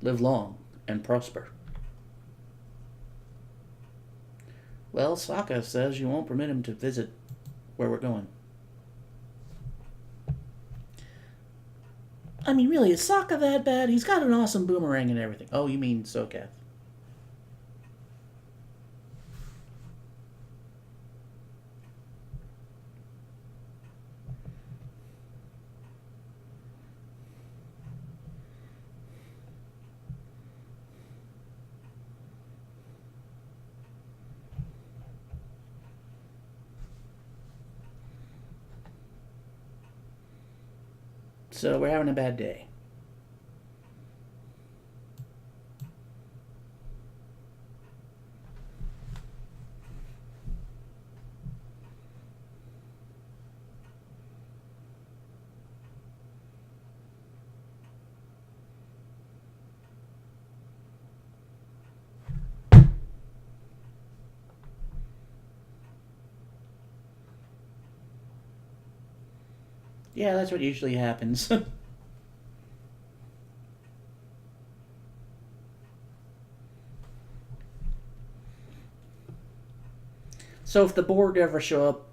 Live long and prosper. Well, Sokka says you won't permit him to visit where we're going. I mean, really, is Sokka that bad? He's got an awesome boomerang and everything. Oh, you mean Sokath. So we're having a bad day. Yeah, that's what usually happens. So if the Borg ever show up,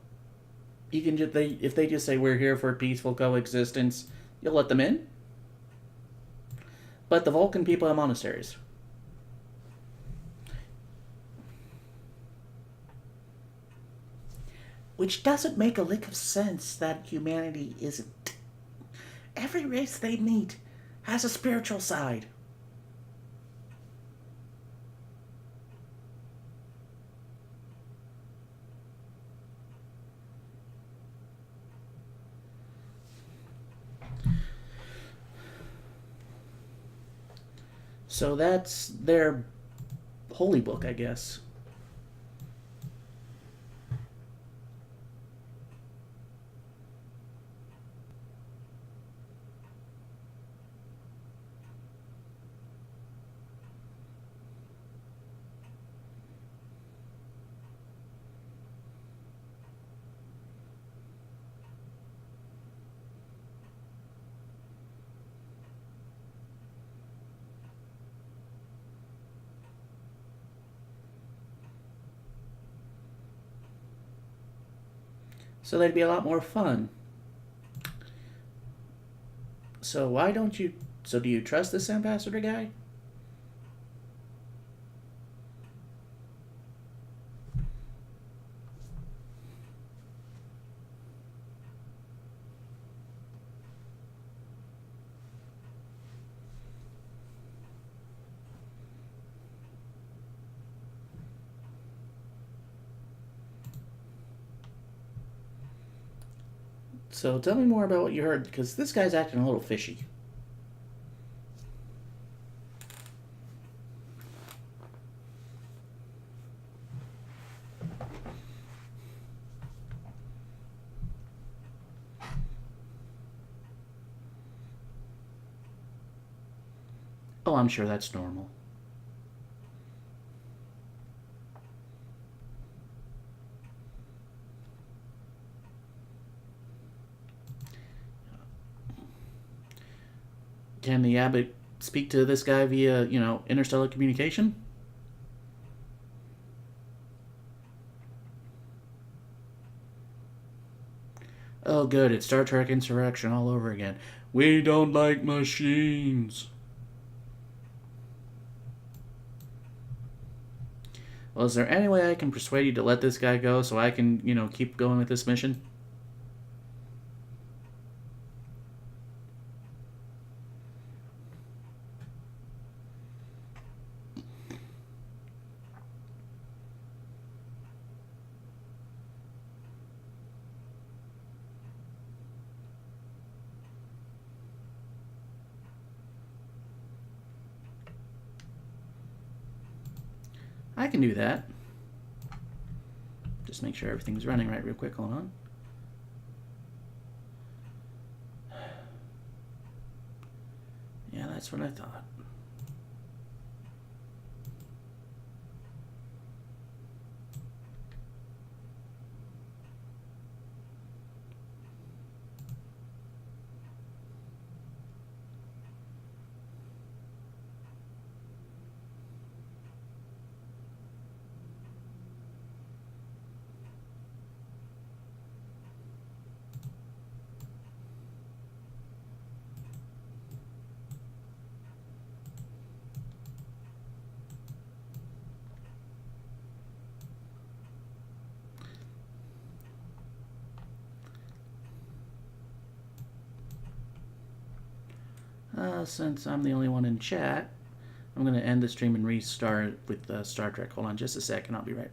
you can just if they just say we're here for peaceful coexistence, you'll let them in. But the Vulcan people have monasteries. Which doesn't make a lick of sense that humanity isn't. Every race they meet has a spiritual side. So that's their holy book, I guess. So they'd be a lot more fun. So why don't you... So do you trust this ambassador guy? So tell me more about what you heard, because this guy's acting a little fishy. Oh, I'm sure that's normal. Can the abbot speak to this guy via, interstellar communication? Oh, good. It's Star Trek Insurrection all over again. We don't like machines. Well, is there any way I can persuade you to let this guy go so I can, keep going with this mission? I can do that. Just make sure everything's running right real quick. Hold on. Yeah, that's what I thought. Since I'm the only one in chat, I'm going to end the stream and restart with Star Trek. Hold on just a second. I'll be right back.